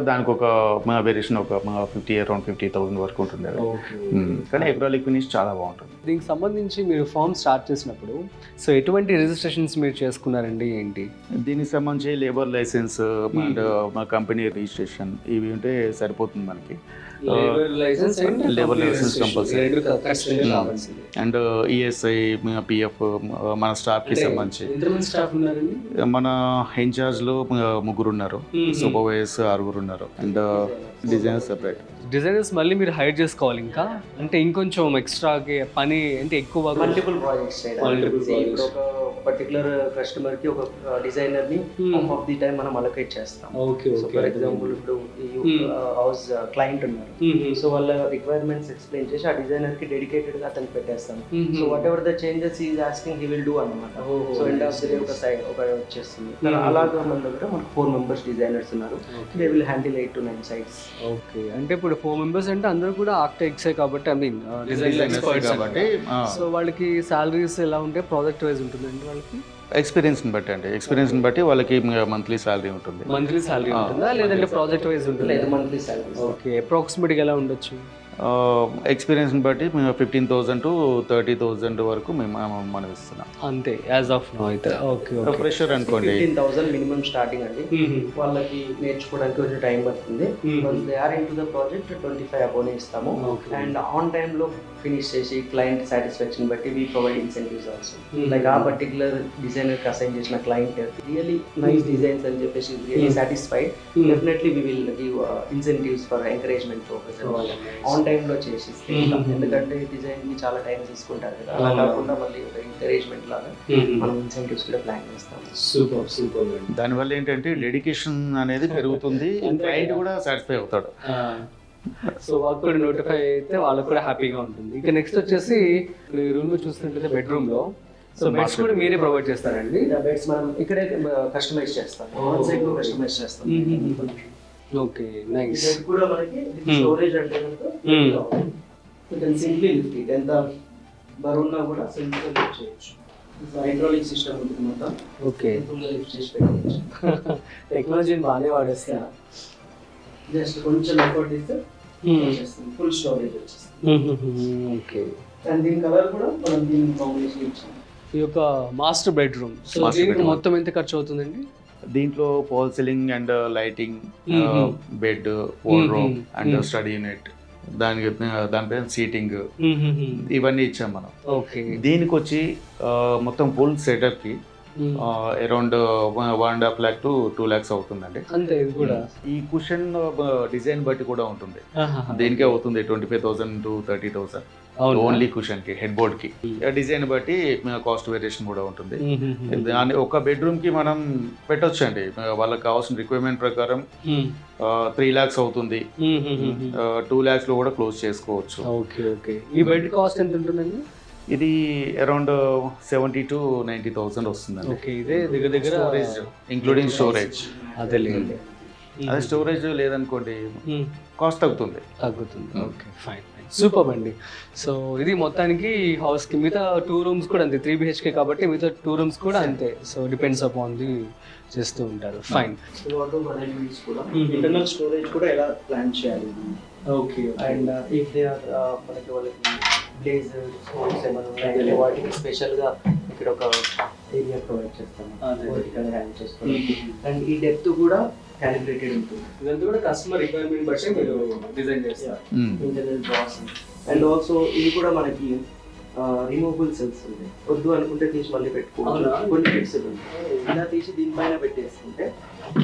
దానికి ఒక వేరియేషన్ ఒక అరౌండ్ 50,000 వరకు ఉంటుంది. కానీ ఎక్రాలిక్ ఫినిష్ చాలా బాగుంటుంది. దీనికి సంబంధించి మీరు ఫామ్ స్టార్ట్ చేసినప్పుడు సో ఎటువంటి రిజిస్ట్రేషన్స్ మీరు చేసుకున్నారండి? ఏంటి దీనికి సంబంధించి లేబర్ లైసెన్స్ అండ్ మా కంపెనీ రిజిస్ట్రేషన్ ఇవి ఉంటే సరిపోతుంది మనకి. Labour licence compulsory and ESI PF మన స్టాఫ్కి సంబంధించి. మన ఇన్ఛార్జ్లో 3 ఉన్నారు, సూపర్వైజర్స్ 6 ఉన్నారు అండ్ డిజైనర్ సెపరేట్. డిజైనర్స్ మళ్ళీ మీరు హైర్ చేసుకోవాలి ఇంకా, అంటే ఇంకొంచెం ఎక్స్ట్రాకి పని అంటే ఎక్కువ మల్టిపుల్ ప్రాజెక్ట్స్ ఒక పర్టికులర్ కస్టమర్ కి ఒక డిజైనర్ ని హాఫ్ ఆఫ్ ది టైం మనం అలొకేట్ చేస్తాం. సో ఫర్ ఎగ్జాంపుల్ ఇప్పుడు హౌస్ క్లయింట్ ఉన్నారు, సో వాళ్ళ రిక్వైర్మెంట్స్ ఎక్స్ప్లెయిన్ చేసి ఆ డిజైనర్ కి డెడికేటెడ్ గా అతనికి పెట్టేస్తాం. So whatever the changes is asking he will do అన్నమాట. So end of the day ఒక సైడ్ ఒక వచ్చేస్తుంది. అలాగా మన దగ్గర మనకు 4 members డిజైనర్స్ ఉన్నారు. They will handle 8 to 9 sites. Okay, అంటే ఇప్పుడు 4 members అంటే అందరూ కూడా ఆర్కిటెక్ట్సే కాబట్టి ఐ మీన్ డిజైన్ ఎక్స్పర్ట్స్ కాబట్టి సో వాళ్ళకి సాలరీస్ ఎలా ఉంటాయి? ప్రాజెక్ట్ వైజ్ ఉంటుందండి వాళ్ళకి? ఎక్స్పీరియన్స్ని బట్టి అండి, ఎక్స్పీరియన్స్ని బట్టి వాళ్ళకి మంత్లీ సాలరీ ఉంటుంది. మంత్లీ సాలరీ ఉంటుందా లేదంటే ప్రాజెక్ట్ వైజ్ ఉంటుంది? లేదు, మంత్లీ సాలరీ. ఓకే, అప్రాక్సిమేట్గా ఎలా ఉండొచ్చు? ఎక్స్పీరియన్స్ని బట్టి మేము 15,000 to 30,000 వరకు మేము మనం ఇస్తున్నాం అంతే యాజ్ ఆఫ్ నో అయితే. ఓకే, ఫ్రెషర్ అనుకోండి 15,000 మినిమం స్టార్టింగ్ అండి. వాళ్ళకి నేర్చుకోవడానికి కొంచెం టైం పడుతుంది. Once they are in to the project 25 అబోనే ఇస్తాము. అండ్ ఆన్ టైంలో ఫినిష్ చేసి క్లయింట్ సాటిస్ఫాక్షన్ బట్టి we provide incentives also. Like ఆ పర్టికులర్ డిజైనర్కి అసైన్ చేసిన క్లయింట్ రియలీ నైస్ డిజైన్స్ అని చెప్పేసి really satisfied, definitely we will give incentives for encouragement purpose. On టైంలో చేసి ఎందుకంటే డిజైన్ కి చాలా టైం తీసుకుంటారు కదా, అలా కాకుండా మళ్ళీ ఒక ఎంకరేజ్మెంట్ లాగా మనం ఇన్సెంటివ్స్ కూడా ప్లాన్ చేస్తాం. Super super. దానివల్ల ఏంటంటే డెడికేషన్ అనేది పెరుగుతుంది, క్లయింట్ కూడా సాటిస్ఫై అవుతాడు. సో వర్క్ కూడా నోటిఫై అయితే వాళ్ళకి కూడా హ్యాపీగా ఉంటుంది. ఇక నెక్స్ట్ వచ్చేసి రూమ్ లో చూస్తున్నట్లయితే బెడ్రూమ్ లో సో బెడ్స్ కూడా మీరే ప్రొవైడ్ చేస్తారండి? బెడ్స్ మనం ఇక్కడే కస్టమైజ్ చేస్తాం, సైడ్ లో కస్టమైజ్ చేస్తాం. Okay, nice. ఇది కూడా మనకి స్టోరేజ్ అంటే కనుక సింప్లీ లిఫ్ట్ ఇట్, ఎంత బరువున్నా కూడా సింపుల్ లిఫ్ట్ చేయొచ్చు. హైడ్రాలిక్ సిస్టమ్ ఉంటుంది మొత్తం. ఓకే, లిఫ్ట్ చేసి పెట్టవచ్చు. టెక్నాలజీని బాగానే వాడేస్తా. జస్ట్ కొంచెం ఎఫర్ట్ ఇస్తే ఫుల్ స్టోరేజ్ వచ్చేస్తుంది. ఓకే, అండ్ దీని కలర్ కూడా మనం దీని కాంబినేషన్ ఇచ్చాం. ఈ యొక్క మాస్టర్ బెడ్రూమ్ సో దీనికి మొత్తం ఎంత ఖర్చు అవుతుందండి? దీంట్లో fall ceiling and lighting, bed, wardrobe and study unit దానిపైన సీటింగ్ ఇవన్నీ ఇచ్చాం మనం. ఓకే. దీనికి వచ్చి మొత్తం full సెటప్కి around 1.5 lakh to 2 lakhs అవుతుందండి. అంతే. ఇది కూడా ఈ కుషన్ డిజైన్ బట్టి కూడా ఉంటుంది. దీనికే అవుతుంది 25,000 to 30,000 ఓన్లీ కుషన్ కి, హెడ్ బోర్డ్ కి. డిజైన్ బట్టి కాస్ట్ వేరియేషన్ కూడా ఉంటుంది. దాని ఒక బెడ్రూమ్ కి మనం పెట్టొచ్చు అండి, వాళ్ళకి కావాల్సిన రిక్వైర్మెంట్ ప్రకారం 3 lakhs అవుతుంది, 2 lakhs లో కూడా క్లోజ్ చేసుకోవచ్చు. ఓకే. ఓకే. ఈ బెడ్ కాస్ట్ ఎంత ఉంటుందండి? ఇది అరౌండ్ 70,000 to 90,000 వస్తుందండి. ఓకే. ఇదే దగ్గర దగ్గర స్టోరేజ్ ఇంక్లూడింగ్ స్టోరేజ్. అదే లేదు, అదే స్టోరేజ్ లేదనుకోండి కాస్ట్ తగ్గుతుంది. Okay, fine. సూపర్ అండి. సో ఇది మొత్తానికి హౌస్ కి మిగతా 2 rooms కూడా అంతే, 3 BHK కాబట్టి మిగతా 2 rooms కూడా అంతే. సో డిపెండ్స్ అపాన్ ది చేస్తూ ఉంటారు. ఫైన్. వాటర్ మేనేజ్మెంట్స్ కూడా, ఇంటర్నల్ స్టోరేజ్ కూడా ఎలా ప్లాన్ చేయాలి. Okay. And if they are మనకి వాళ్ళకి బ్లేజర్ స్పోర్ట్స్ ఏమైనా ఉన్నాయంటే వాటికి స్పెషల్గా ఇక్కడ ఒక ఏరియా ప్రొవైడ్ చేస్తాము, వర్టికల్ హ్యాండ్ చేస్తాము. అండ్ ఈ డెప్త్ కూడా క్యాలిక్యులేటెడ్ ఉంటుంది. ఇదంతా కూడా కస్టమర్ రిక్వైర్మెంట్ బట్టి మీరు డిజైన్ చేస్తారు. Internal dross. అండ్ ఆల్సో ఇది కూడా మనకి రిమూవబుల్ సెల్స్ ఉంటాయి, వద్దు అనుకుంటే తీసి మళ్ళీ పెట్టుకోవచ్చు. కొన్ని ఫిక్స్డ్ ఉంటాయి, ఇలా తీసి దీనిపైన పెట్టేసుకుంటే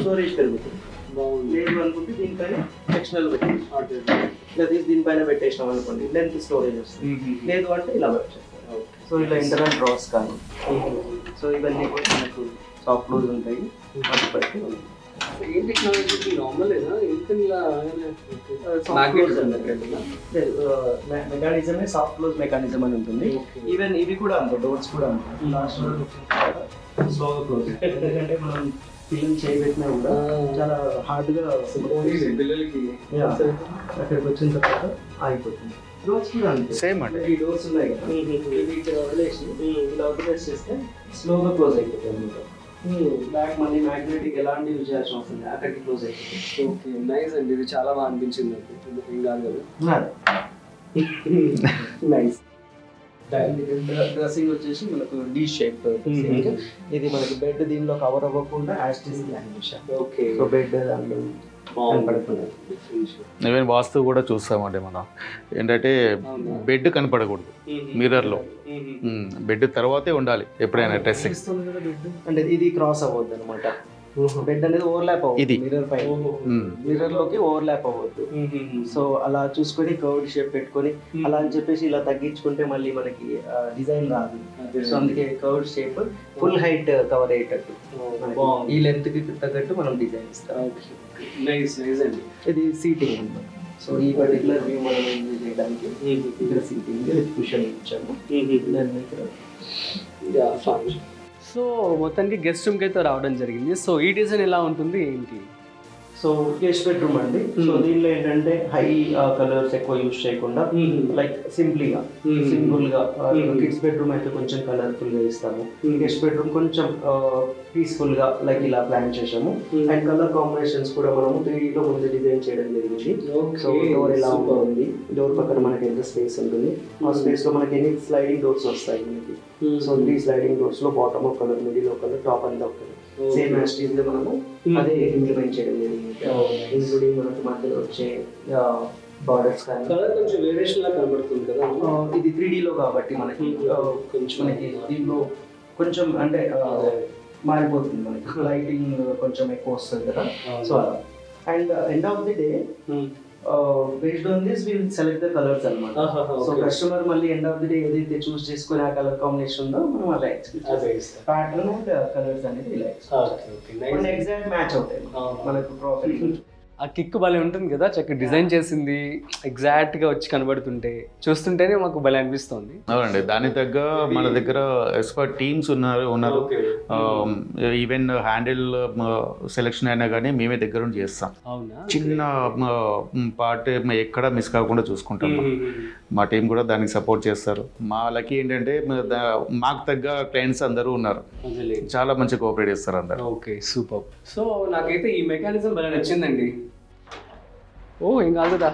స్టోరేజ్ పెరుగుతుంది. లేదు అనుకుంటే దీనిపైన సెక్షనల్ పెట్టేసి, ఇలా తీసి దీనిపైన పెట్టేసినాం అనుకోండి లెంత్ స్టోరేజ్ వస్తుంది. లేదు అంటే ఇలా పెట్టేస్తారు. సో ఇలా ఇంటర్నల్ డ్రాస్ కానీ, సో ఇవన్నీ కూడా మనకు సాఫ్ట్ క్లోజ్ ఉంటాయి. వాటి బట్టి ఏం టెక్నాలజీ నార్మల్ మెకానిజమే సాఫ్ట్ క్లోజ్ మెకానిజం అని ఉంటుంది. ఈవెన్ ఇవి కూడా అంతే, డోర్స్ కూడా అంతే. లాస్ట్ డోర్ వచ్చిన స్లోగా క్లోజ్, ఎందుకంటే మనం పిల్లలు చేయబెట్టినా కూడా చాలా హార్డ్గా పిల్లలకి అక్కడికి వచ్చిన తర్వాత ఆగిపోతుంది. డోర్స్ కూడా అంతే సేమ్ అండి. ఈ డోర్స్ ఉన్నాయి కదా, వీటి వదిలేసి ఇలా వదిలేసి చేస్తే స్లోగా క్లోజ్ అయిపోతుంది అనమాట. బ్యాక్ మళ్ళీ మ్యాగ్నెటిక్ ఎలాంటి యూజ్ చేయాల్సిన అవసరం లేదు, అక్కడికి క్లోజ్ అయిపోతుంది. ఓకే, నైస్ అండి. ఇది చాలా బాగా అనిపించింది నాకు. ఏం కాదు కదా. నైస్. డ్రెస్సింగ్ వచ్చేసి మనకు డీ షేప్. ఇది మనకి బెడ్ దీనిలో కవర్ అవ్వకుండా యాస్టిస్ ప్లాన్. ఓకే. సో బెడ్ దాంట్లో కనపడుతుంది. ఈవెన్ వాస్తు కూడా చూస్తామండి మనం, ఏంటంటే బెడ్ కనపడకూడదు మిర్రర్లో, బెడ్ తర్వాతే ఉండాలి ఎప్పుడైనా డ్రెస్సింగ్. అంటే ఇది క్రాస్ అవ్వద్దు అనమాట. బెడ్ అనేది ఓవర్లాప్ అవ్వదు మిర్రర్ పైన, మిర్రర్ లోకి ఓవర్లాప్ అవ్వద్దు. సో అలా చూసుకొని కర్వ్డ్ షేప్ పెట్టుకొని, అలా అని చెప్పేసి ఇలా తగ్గించుకుంటే మళ్ళీ మనకి డిజైన్ రాదు. సో అందుకే curved shape full height cover అయ్యేటట్టు ఈ లెంత్ కి తగ్గట్టు మనం డిజైన్ ఇస్తాం. నైస్ నైస్ అండి. ఇది సీటింగ్ అన్నమాట. సో ఈ పర్టికులర్ వ్యూ మనం ఎంజాయ్ చేయడానికి ఇక్కడ సీటింగ్ కుషన్ ఇచ్చాము. సో మొత్తానికి గెస్ట్ రూమ్కి అయితే రావడం జరిగింది. సో ఈ డిజైన్ ఎలా ఉంటుంది ఏంటి? సో గెస్ట్ బెడ్రూమ్ అండి. సో దీనిలో ఏంటంటే హై కలర్స్ ఎక్కువ యూజ్ చేయకుండా లైక్ సింపుల్ గా కిడ్స్ బెడ్రూమ్ అయితే కొంచెం కలర్ఫుల్ గా ఇస్తాము. గెస్ట్ బెడ్రూమ్ కొంచెం పీస్ఫుల్ గా లైక్ ఇలా ప్లాన్ చేసాము. అండ్ కలర్ కాంబినేషన్స్ కూడా మనము 3D లో ముందు డిజైన్ చేయడం జరిగింది. సో డోర్ ఎలా ఉంటుంది, డోర్ పక్కన మనకి ఎంత స్పేస్ ఉంటుంది, ఆ స్పేస్ లో మనకి ఎన్ని స్లైడింగ్ డోర్స్ వస్తాయి మనకి. సో 3 స్లైడింగ్ డోర్స్ లో బాటమ్ ఒక కలర్, మిడిల్ ఒక కలర్, టాప్ అంతా ఒక కలర్, సేమ్ యాస్టీస్ లో మనము అదే ఇంప్లిమెంట్ చేయడం జరిగింది. ఇంక్లూడింగ్ మనకు మధ్యలో వచ్చే బార్డర్స్ కానీ కలర్ కొంచెం వేరియేషన్ లా కనబడుతుంది కదా. ఇది 3D లో కాబట్టి మనకి కొంచెం మనకి దీనిలో కొంచెం అంటే మారిపోతుంది, మనకి లైటింగ్ కొంచెం ఎక్కువ వస్తుంది కదా. సో అలా and end of the day based on this we will select the colors అన్నమాట. సో కస్టమర్ మళ్ళీ ఎండ్ ఆఫ్ ది డే ఏదైతే చూస్ చేసుకుని ఆ కలర్ కాంబినేషన్ ఉందో మనం అలా ఎక్స్ప్లెయిన్ చేస్తాం. ప్యాటర్న్ అండ్ కలర్స్ అనేది ఇలా ఎక్స్ప్లెయిన్ ఎగ్జాక్ట్ మ్యాచ్ అవుతాయి మనకు ప్రాఫిట్. ఆ కిక్ భలే ఉంటుంది కదా, చక్కగా డిజైన్ చేసింది ఎగ్జాక్ట్ గా వచ్చి కనబడుతుంటే చూస్తుంటేనే మాకు భలే అనిపిస్తుంది. అవునండి, దాని తగ్గ మన దగ్గర ఎక్స్పర్ట్ టీమ్స్ ఉన్నారు. ఈవెన్ హ్యాండిల్ సెలెక్షన్ అయినా కానీ మేమే దగ్గర ఉండి చేస్తాం. చిన్న పార్ట్ ఎక్కడ మిస్ కాకుండా చూసుకుంటాం. మా టీం కూడా దానికి సపోర్ట్ చేస్తారు. మా లక్కీ ఏంటంటే మాకు తగ్గ క్లయింట్స్ అందరూ ఉన్నారు, చాలా మంచి కోఆపరేట్ చేస్తారు అందరు. Okay, super. సో నాకైతే ఈ మెకానిజం భలే నచ్చిందండి. ఓ ఏం కాదు కదా,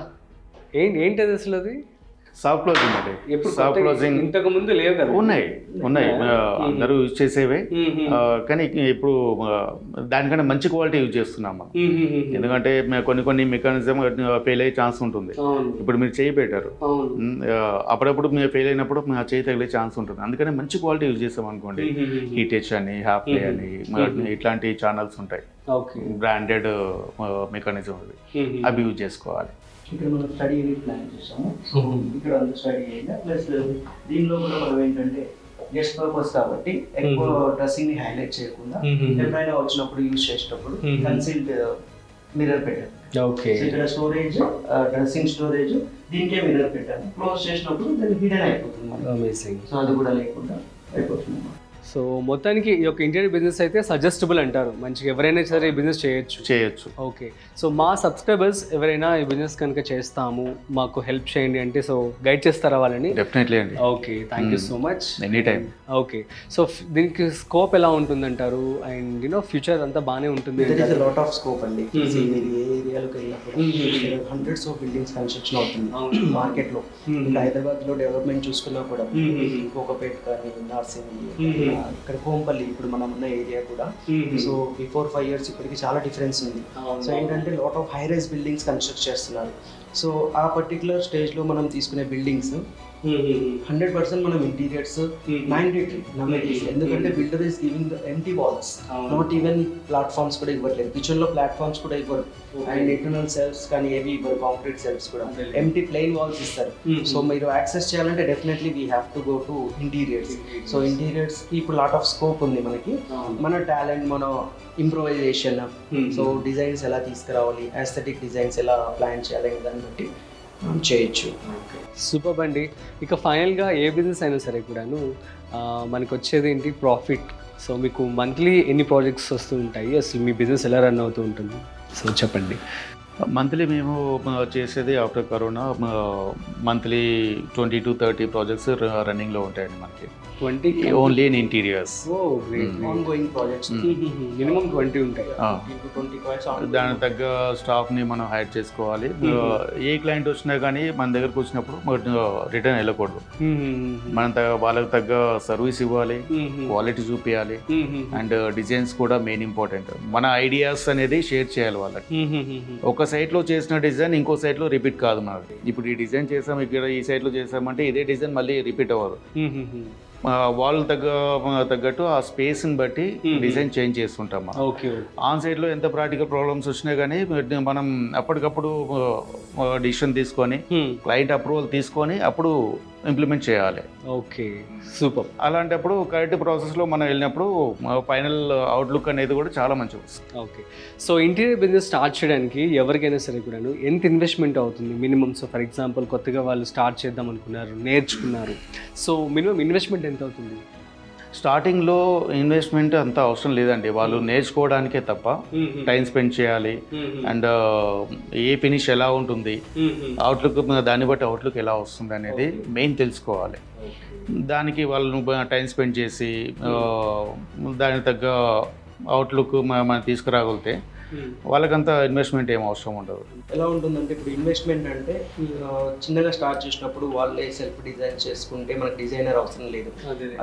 ఏంటి అది అసలు అది? సాఫ్ట్ క్లోజింగ్ అండి. సాఫ్ట్ క్లోజింగ్ ఇంతకు ముందు లేవు కదా? ఉన్నాయి అందరూ యూజ్ చేసేవే, కానీ ఇప్పుడు దానికంటే మంచి క్వాలిటీ యూజ్ చేస్తున్నాం మనం. ఎందుకంటే కొన్ని మెకానిజం ఫెయిల్ అయ్యే ఛాన్స్ ఉంటుంది. ఇప్పుడు మీరు చేయి పెట్టారు, అప్పుడప్పుడు మీరు ఫెయిల్ అయినప్పుడు ఆ చేయి తగిలే ఛాన్స్ ఉంటుంది. అందుకని మంచి క్వాలిటీ యూజ్ చేస్తాం అనుకోండి, హీటెచ్ అని, హాఫ్ ప్లే అని, ఇట్లాంటి ఛానల్స్ ఉంటాయి, బ్రాండెడ్ మెకానిజం అవి యూజ్ చేసుకోవాలి. ఇక్కడ మనం స్టడీ యూనిట్ ప్లాన్ చేసాము. ఇక్కడ అంతా స్టడీ ఏరియా ప్లస్ దీనిలో కూడా మనం ఏంటంటే గెస్ట్ పర్పస్ కాబట్టి ఎక్కువ డ్రెస్సింగ్ ని హైలైట్ చేయకుండా ఎప్పుడైనా వచ్చినప్పుడు యూజ్ చేసేటప్పుడు కన్సీల్డ్ మిర్రర్ పెట్టాను. ఇక్కడ స్టోరేజ్, డ్రెస్సింగ్ స్టోరేజ్, దీనికే మిర్రర్ పెట్టాను. క్లోజ్ చేసినప్పుడు దాన్ని హిడెన్ అయిపోతుంది. సో అది కూడా లేకుండా అయిపోతుంది. సో మొత్తానికి ఈ యొక్క ఇంటీరియర్ బిజినెస్ అయితే సజెస్టబుల్ అంటారు, మంచిగా ఎవరైనా సరే బిజినెస్ చేయొచ్చు. ఓకే, సో మా సబ్స్క్రైబర్స్ ఎవరైనా ఈ బిజినెస్ కనుక చేస్తాము, మాకు హెల్ప్ చేయండి అంటే సో గైడ్ చేస్తారా వాళ్ళని? డెఫినెట్లీ అండి. Okay, thank you so much. Any time. Okay, so దీనికి స్కోప్ ఎలా ఉంటుందంటారు? అండ్ ఫ్యూచర్ అంతా బాగానే ఉంటుంది? లాట్ ఆఫ్ స్కోప్ అండి. మీరు ఏ ఏరియాలోకి వెళ్ళినప్పుడు హండ్రెడ్స్ ఆఫ్ బిల్డింగ్స్ కన్స్ట్రక్షన్ అవుతుంది మార్కెట్ లో. ఇంకా హైదరాబాద్ లో డెవలప్మెంట్ చూసుకున్నా కూడా కోకపేట కానీ, నార్సింగ్, ఇక్కడ కోంపల్లి, ఇప్పుడు మనం ఉన్న ఏరియా కూడా. సో బిఫోర్ 5 years ఇప్పటికి చాలా డిఫరెన్స్ ఉంది. సో ఏంటంటే lot of high rise buildings construct చేస్తున్నారు. సో ఆ పర్టికులర్ స్టేజ్ లో మనం తీసుకునే బిల్డింగ్స్ 100% మనం ఇంటీరియర్స్ మ్యాండేటరీ నమ్మేసి, ఎందుకంటే builder is giving the empty walls, not even platforms కూడా ఇవ్వట్లేదు. కిచెన్ లో ప్లాట్ఫామ్స్ కూడా ఇవ్వరు, అండ్ ఇంటర్నల్ సెల్ఫ్స్ కానీ ఏవి ఇవ్వరు, కాంక్రీట్ సెల్ఫ్స్ కూడా ఎంటీ ప్లెయిన్ వాల్స్ ఇస్తారు. సో మీరు యాక్సెస్ చేయాలంటే definitely we have to go to interiors. So interiors కి ఇప్పుడు లాట్ ఆఫ్ స్కోప్ ఉంది మనకి. మన టాలెంట్, మన ఇంప్రూవైజేషన్, సో డిజైన్స్ ఎలా తీసుకురావాలి, ఆస్థెటిక్ డిజైన్స్ ఎలా ప్లాన్ చేయాలి, దాన్ని బట్టి చేయొచ్చు. సూపర్ అండి. ఇక ఫైనల్గా ఏ బిజినెస్ అయినా సరే కూడాను మనకు వచ్చేది ఏంటి? ప్రాఫిట్. సో మీకు మంత్లీ ఎన్ని ప్రాజెక్ట్స్ వస్తూ ఉంటాయి? అసలు మీ బిజినెస్ ఎలా రన్ అవుతూ ఉంటుంది? సో చెప్పండి. మంత్లీ మేము చేసేది after corona monthly 20 to 30 projects రన్నింగ్లో ఉంటాయండి మనకి. 20 only in interiors. Ongoing projects minimum 20 ఉంటాయి. దాని తగ్గ స్టాఫ్ని మనం హైర్ చేసుకోవాలి. ఏ క్లయింట్ వచ్చినా కానీ మన దగ్గరకు వచ్చినప్పుడు రిటర్న్ వెళ్ళకూడదు. మనం వాళ్ళకి తగ్గ సర్వీస్ ఇవ్వాలి, క్వాలిటీ చూపించాలి, అండ్ డిజైన్స్ కూడా మెయిన్ ఇంపార్టెంట్. మన ఐడియాస్ అనేది షేర్ చేయాలి వాళ్ళకి. ఒక సైట్లో చేసిన డిజైన్ ఇంకో సైట్లో రిపీట్ కాదు మనది. ఇప్పుడు ఈ డిజైన్ చేసాం, ఇక్కడ ఈ సైట్లో చేసామంటే ఇదే డిజైన్ మళ్ళీ రిపీట్ అవ్వదు. వాళ్ళు తగ్గట్టు ఆ స్పేస్ని బట్టి డిజైన్ చేంజ్ చేస్తుంటాం మనం. ఆన్ సైడ్లో ఎంత ప్రాక్టికల్ ప్రాబ్లమ్స్ వచ్చినా కానీ మనం అప్పటికప్పుడు డిసిషన్ తీసుకొని క్లయింట్ అప్రూవల్ తీసుకొని అప్పుడు ఇంప్లిమెంట్ చేయాలి. Okay, super. అలాంటప్పుడు కరెక్ట్ ప్రాసెస్లో మనం వెళ్ళినప్పుడు ఫైనల్ అవుట్లుక్ అనేది కూడా చాలా మంచిగా వస్తుంది. Okay, so interior business start చేయడానికి ఎవరికైనా సరే కూడాను ఎంత ఇన్వెస్ట్మెంట్ అవుతుంది మినిమం? సో ఫర్ ఎగ్జాంపుల్ కొత్తగా వాళ్ళు స్టార్ట్ చేద్దాం అనుకున్నారు, నేర్చుకున్నారు, సో మినిమం ఇన్వెస్ట్మెంట్ ఎంత అవుతుంది? స్టార్టింగ్లో ఇన్వెస్ట్మెంట్ అంత అవసరం లేదండి. వాళ్ళు నేర్చుకోవడానికే తప్ప టైం స్పెండ్ చేయాలి. అండ్ ఏ ఫినిష్ ఎలా ఉంటుంది, అవుట్లుక్ దాన్ని బట్టి అవుట్లుక్ ఎలా వస్తుంది అనేది మెయిన్ తెలుసుకోవాలి. దానికి వాళ్ళు టైం స్పెండ్ చేసి దానికి తగ్గ అవుట్లుక్ మనం తీసుకురాగలిగితే వాళ్ళకంతా ఇన్వెస్ట్మెంట్ ఏం అవసరం ఉండదు. ఎలా ఉంటుందంటే ఇప్పుడు ఇన్వెస్ట్మెంట్ అంటే చిన్నగా స్టార్ట్ చేసినప్పుడు వాళ్ళే సెల్ఫ్ డిజైన్ చేసుకుంటే మనకి డిజైనర్ అవసరం లేదు,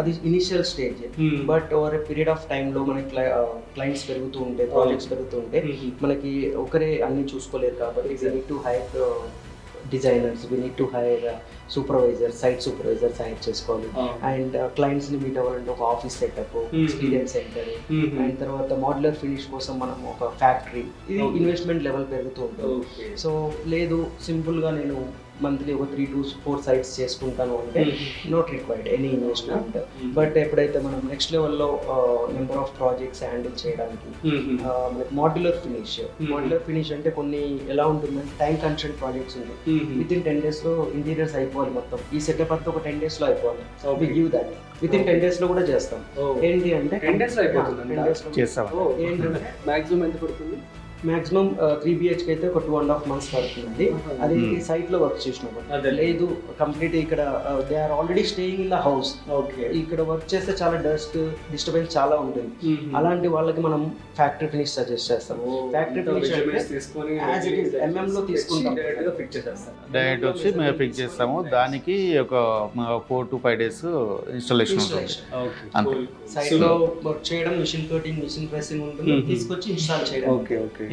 అది initial stage. But over a period of టైంలో మనకి క్లయింట్స్ పెరుగుతూ ఉంటే, ప్రాజెక్ట్స్ పెరుగుతూ ఉంటే మనకి ఒకరే అన్ని చూసుకోలేరు. కాబట్టి we need to hire designers, we need to hire supervisor, site supervisors hire చేసుకోవాలి. అండ్ క్లయింట్స్ ని మీట్ అవ్వాలంటే ఒక office setup, experience centre, and తర్వాత మోడ్యులర్ ఫినిష్ కోసం మనం ఒక ఫ్యాక్టరీ. ఇది ఇన్వెస్ట్మెంట్ లెవెల్ పెరుగుతూ ఉంటుంది. సో లేదు సింపుల్ గా నేను మంత్లీ ఒక 3 to 4 sites చేసుకుంటాను అంటే not required any investment. But ఎప్పుడైతే మనం నెక్స్ట్ లెవెల్లో నెంబర్ ఆఫ్ ప్రాజెక్ట్స్ హ్యాండిల్ చేయడానికి మోడ్యులర్ ఫినిష్ అంటే కొన్ని ఎలా ఉంటుందంటే టైం కన్స్ట్రెంట్ ప్రాజెక్ట్స్ ఉంటాయి. విత్ ఇన్ 10 days లో ఇంటీరియర్స్ అయిపోవాలి మొత్తం. ఈ సెటప్ అంతా ఒక 10 days లో అయిపోవాలి. We give that within 10 days లో కూడా చేస్తాం. ఏంటి అంటే 10 days లో అయిపోతుంది. చేస్తాం. ఏంటంటే మాక్సిమం ఎంత పడుతుంది? మాక్సిమం 3 BHK అయితే ఒక 2.5 months పడుతుందండి. అది సైట్ లో వర్క్ చేసినప్పుడు లేదు కంప్లీట్ ఇక్కడ they are already staying in the house. ఇక్కడ వర్క్ చేస్తే చాలా డస్ట్ డిస్టర్బెన్స్ చాలా ఉంటుంది. అలాంటి వాళ్ళకి మనం ఫ్యాక్టరీ ఫినిష్ సజెస్ట్ చేస్తాం. ఫ్యాక్టరీ ఫినిష్ తీసుకొని యాజ్ ఇట్ ఇస్ MM లో తీసుకుంటాం, డైరెక్ట్ గా ఫిక్స్ చేస్తాం. డైరెక్ట్ వచ్చి మేము ఫిక్స్ చేస్తాము. దానికి ఒక 4 to 5 days ఇన్స్టాలేషన్ ఉంటుంది. సైట్ లో వర్క్ చేయడం, మిషన్ కటింగ్, మిషన్ ప్రెసింగ్ ఉంటుంది, తీసుకొచ్చి ఇన్స్టాల్ చేయడం.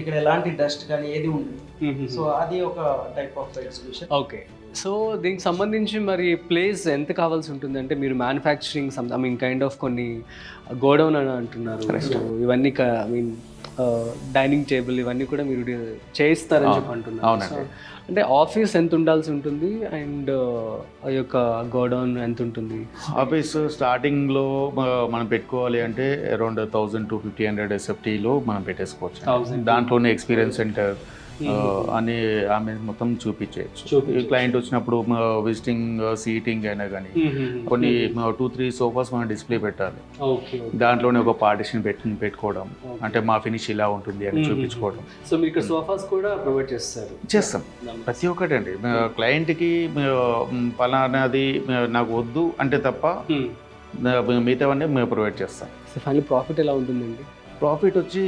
ఇక్కడ ఎలాంటి డస్ట్ కానీ ఏది ఉంటుంది. సో అది ఒక type of execution. Okay, so దీనికి సంబంధించి మరి ప్లేస్ ఎంత కావాల్సి ఉంటుంది అంటే మీరు manufacturing I mean kind of కొన్ని గోడౌన్ అని అంటున్నారు. సో ఇవన్నీ ఐ మీన్ డైనింగ్ టేబుల్ ఇవన్నీ కూడా మీరు చేయిస్తారని చెప్పి అంటున్నారు. అంటే ఆఫీస్ ఎంత ఉండాల్సి ఉంటుంది అండ్ ఆ యొక్క గోడౌన్ ఎంత ఉంటుంది? ఆఫీస్ స్టార్టింగ్లో మనం పెట్టుకోవాలి అంటే అరౌండ్ 1000 to 1500 SFTలో మనం పెట్టేసుకోవచ్చు. దాంట్లోనే ఎక్స్పీరియన్స్ సెంటర్ అని ఆమె మొత్తం చూపించవచ్చు. క్లయింట్ వచ్చినప్పుడు విజిటింగ్ సీటింగ్ అయినా కానీ కొన్ని 2-3 సోఫాస్ మనం డిస్ప్లే పెట్టాలి. దాంట్లోనే ఒక పార్టిషన్ పెట్టుకోవడం, అంటే మా ఫినిష్ ఇలా ఉంటుంది అని చూపించుకోవడం. సో మీరు ఇక్కడ సోఫాస్ కూడా ప్రొవైడ్ చేస్తాం ప్రతి ఒక్కటి అండి. క్లయింట్కి పలానాది నాకు వద్దు అంటే తప్ప మిగతావన్నీ మేము ప్రొవైడ్ చేస్తాం. సో ఫైనల్ ప్రాఫిట్ ఎలా ఉంటుందండి? ప్రాఫిట్ వచ్చి